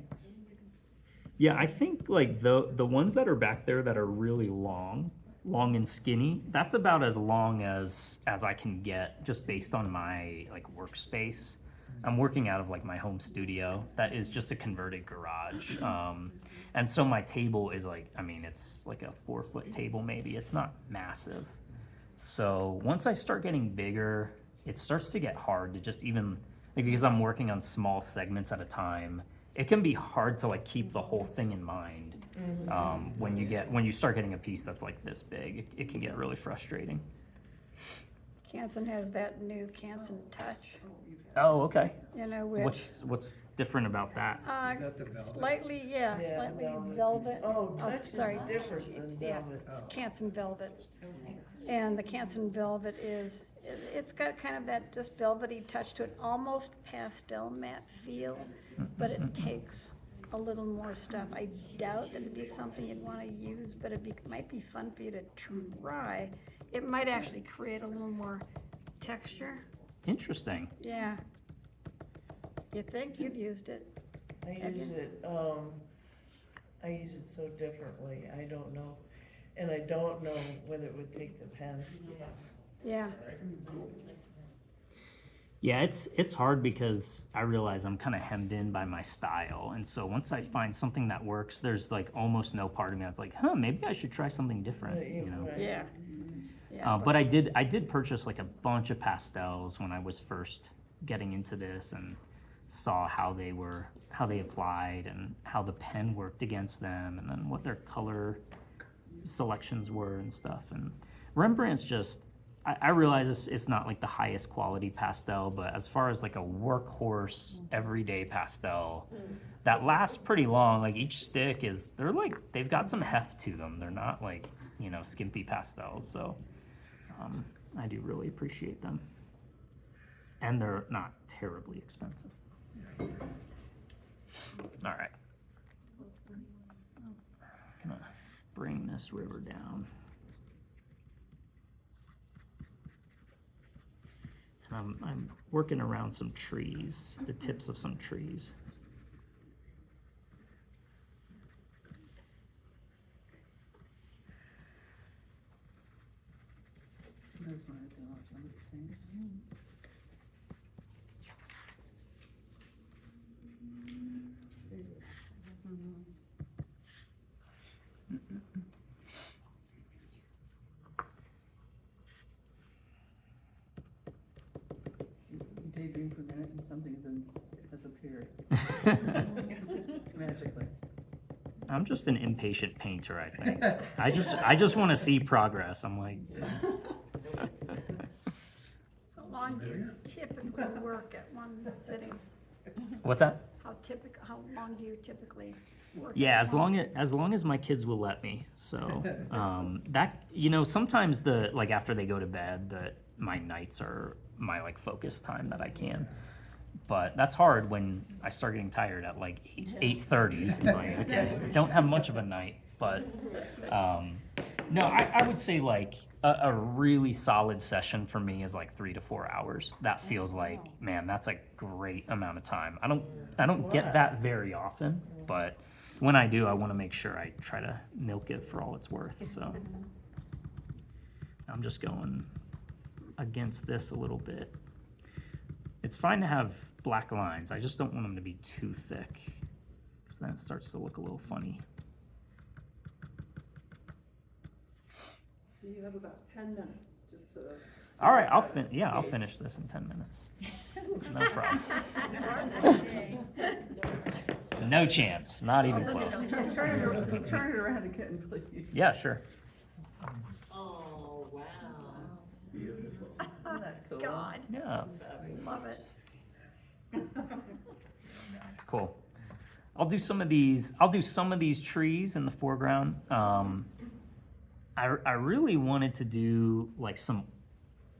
Yeah, I think like the ones that are back there that are really long and skinny, that's about as long as I can get just based on my like workspace. I'm working out of like my home studio that is just a converted garage. And so my table is like, I mean, it's like a 4-foot table maybe. It's not massive. So once I start getting bigger, it starts to get hard to just even, like, because I'm working on small segments at a time, it can be hard to like keep the whole thing in mind. When you start getting a piece that's like this big, it can get really frustrating. Canson has that new Canson Touch, Oh, okay. you know, which, What's different about that? Is that the velvet? slightly, Yeah, slightly velvet. velvet. Oh, touch is sorry. different than Yeah, velvet. it's Canson Velvet. And the Canson Velvet it's got kind of that just velvety touch to it, almost pastel matte feel, but it takes a little more stuff. I doubt that it'd be something you'd wanna use, but might be fun for you to try. It might actually create a little more texture. Interesting. Yeah. You think you've used it? I Have use you? it, I use it so differently, I don't know, and I don't know when it would take the pen. Yeah. Yeah, it's hard because I realize I'm kind of hemmed in by my style, and so once I find something that works, there's like almost no part of me that's like, maybe I should try something different, you know. Right. Yeah. But I did purchase like a bunch of pastels when I was first getting into this, and saw how they applied and how the pen worked against them, and then what their color selections were and stuff. And Rembrandt's just, I realize it's not like the highest quality pastel, but as far as like a workhorse everyday pastel that lasts pretty long, like each stick they've got some heft to them. They're not like, you know, skimpy pastels. So I do really appreciate them, and they're not terribly expensive. All right, gonna bring this river down. I'm working around some trees, the tips of some trees. Daydream for a minute and something has appeared magically. I'm just an impatient painter, I think. I just want to see progress. I'm like, So long do you typically work at one sitting? what's that? How long do you typically work? Yeah, at once? as long as my kids will let me. So that, you know, sometimes after they go to bed, my nights are my like focus time that I can. But that's hard when I start getting tired at like 8:30. Like, okay, I don't have much of a night. But no, I would say like a really solid session for me is like 3 to 4 hours. That feels like, man, that's a great amount of time. I don't get that very often, but when I do, I want to make sure I try to milk it for all it's worth. So I'm just going against this a little bit. It's fine to have black lines. I just don't want them to be too thick, because then it starts to look a little funny. So you have about 10 minutes, just so. All right, I'll finish this in 10 minutes. No problem. No chance, not even close. Turn it around again, please. Yeah, sure. Oh, wow. Beautiful. Isn't that cool? God, Yeah, love it. cool. I'll do some of these trees in the foreground. I really wanted to do like some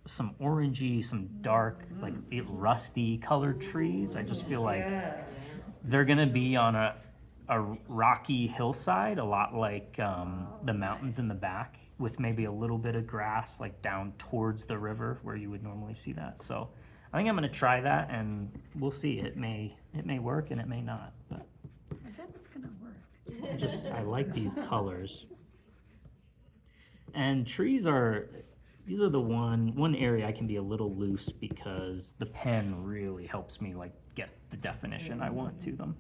orangey, some dark, like rusty colored trees. I just feel like they're gonna be on a rocky hillside, a lot like the mountains in the back, with maybe a little bit of grass like down towards the river where you would normally see that. So I think I'm gonna try that, and we'll see. It may work and it may not, but I bet it's gonna work. I like these colors. And these are the one area I can be a little loose, because the pen really helps me like get the definition I want to them.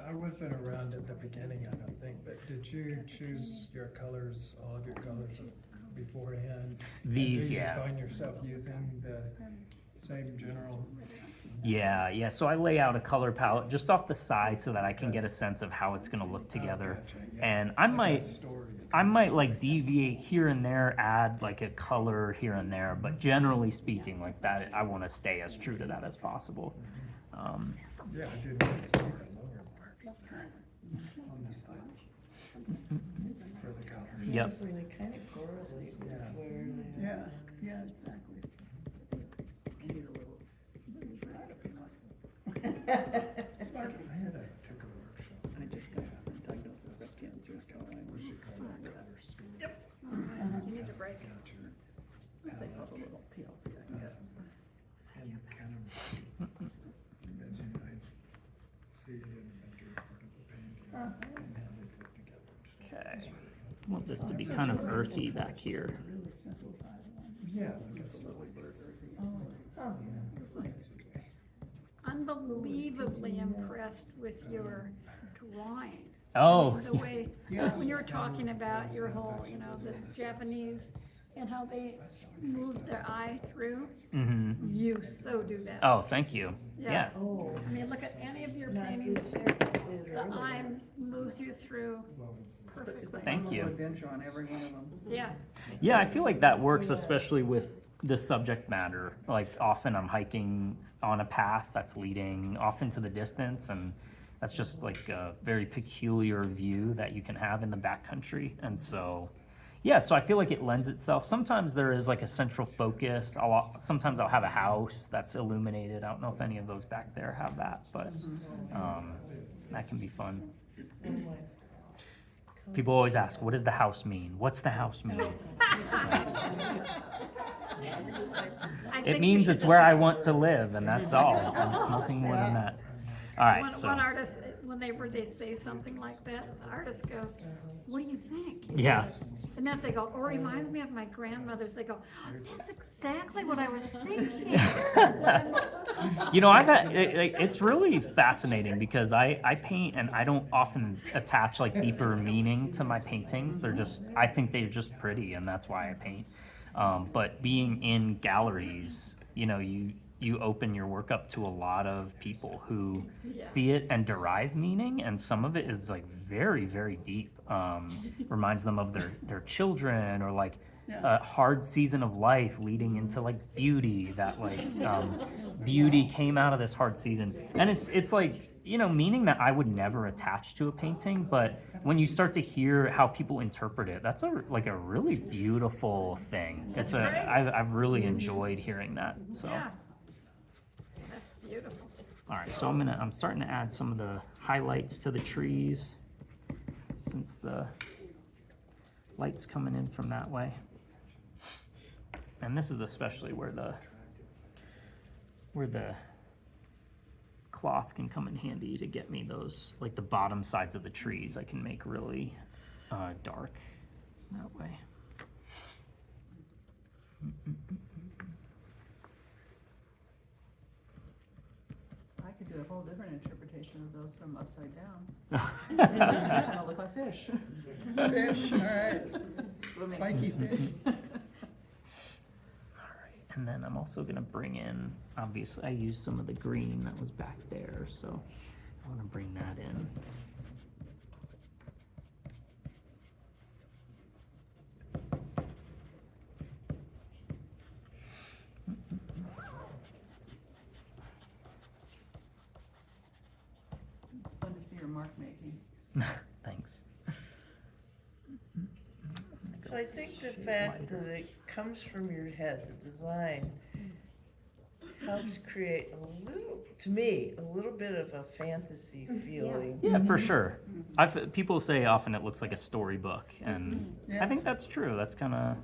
I wasn't around at the beginning, I don't think, but did you choose your colors, all of your colors beforehand. These, And do you yeah. find yourself using the same general? Yeah. So I lay out a color palette just off the side so that I can get a sense of how it's gonna look together. Gotcha, yeah. And I Like a might, story. like deviate here and there, add like a color here and there, but generally speaking, like that, I want to stay as true to that as possible. Yeah, I didn't even see the lower marks there on the side. For the colors. Yep. Honestly, they kind of correlate with Yeah. where they Yeah, are. yeah, exactly. Smart. I took a workshop. I just got diagnosed with breast cancer, so I What you call it, color story. You need a break. Got your take all the little TLC I can get. and kind of, as you might see it in a major part of the painting, and how they fit together. Okay. I want this to be kind of earthy back here. Really simplified one. Yeah, like a slice. Oh, unbelievably impressed with your drawing. Oh, The way, Yeah. when you were talking about your whole, you know, the Japanese and how they moved their eye through, you so do that. oh, thank you. Yeah. Oh, I mean, look at any of your not paintings this there, did the earlier. eye moves you through It's perfectly. a Thank fun you. little adventure on every one of them. Yeah, Yeah, I feel like that works especially with the subject matter. Like often I'm hiking on a path that's leading off into the distance, and that's just like a very peculiar view that you can have in the backcountry. And so, yeah, so I feel like it lends itself. Sometimes there is like a central focus. Sometimes I'll have a house that's illuminated. I don't know if any of those back there have that, but that can be fun. People always ask, what does the house mean? What's the house mean? I It think means you should it's where just- I want to live, and that's all. And it's nothing more than that. All right, One so artist, whenever they say something like that, the artist goes, what do you think? yeah, And then if they go, oh, reminds me of my grandmother's, they go, that's exactly what I was thinking. you know, it's really fascinating because I paint and I don't often attach like deeper meaning to my paintings. I think they're just pretty, and that's why I paint. But being in galleries, you know, you open your work up to a lot of people who see it and derive meaning, and some of it is like very, very deep. Reminds them of their children, or like a hard season of life leading into like beauty, that like beauty came out of this hard season. And it's like, you know, meaning that I would never attach to a painting, but when you start to hear how people interpret it, that's a really beautiful thing. I've really enjoyed hearing that. So. Yeah. That's beautiful. All right, so I'm starting to add some of the highlights to the trees since the light's coming in from that way. And this is especially where the cloth can come in handy to get me those, like the bottom sides of the trees I can make really dark that way. I could do a whole different interpretation of those from upside down. They kind of look like fish. Fish, all right. Swimming. Spiky fish. And then I'm also gonna bring in, obviously I used some of the green that was back there, so I wanna bring that in. It's fun to see your mark making. Thanks. So I think the fact that it comes from your head, the design, helps create to me, a little bit of a fantasy feeling. Yeah, for sure. People say often it looks like a storybook, and I think that's true. That's kind of,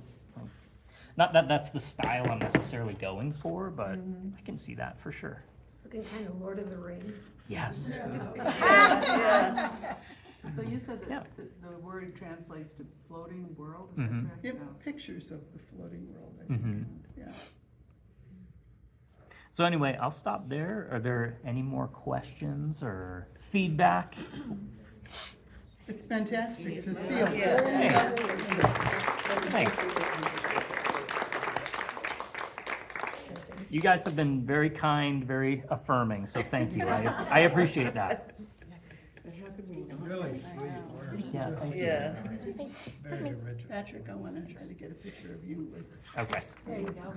not that that's the style I'm necessarily going for, but I can see that for sure. It's looking kind of Lord of the Rings. Yes. So you said Yeah. that the word translates to floating world, is that Mhm. correct? Yeah, No. pictures of the floating world, I think, Mhm. yeah. So anyway, I'll stop there. Are there any more questions or feedback? It's fantastic to see Yeah. a whole Thanks. Thanks. You guys have been very kind, very affirming, so thank you. I appreciate that. But how could we not? Really sweet work. Yeah, Just thank you. very nice, very original. Patrick, I wanna try to get a picture of you with Okay. There you go.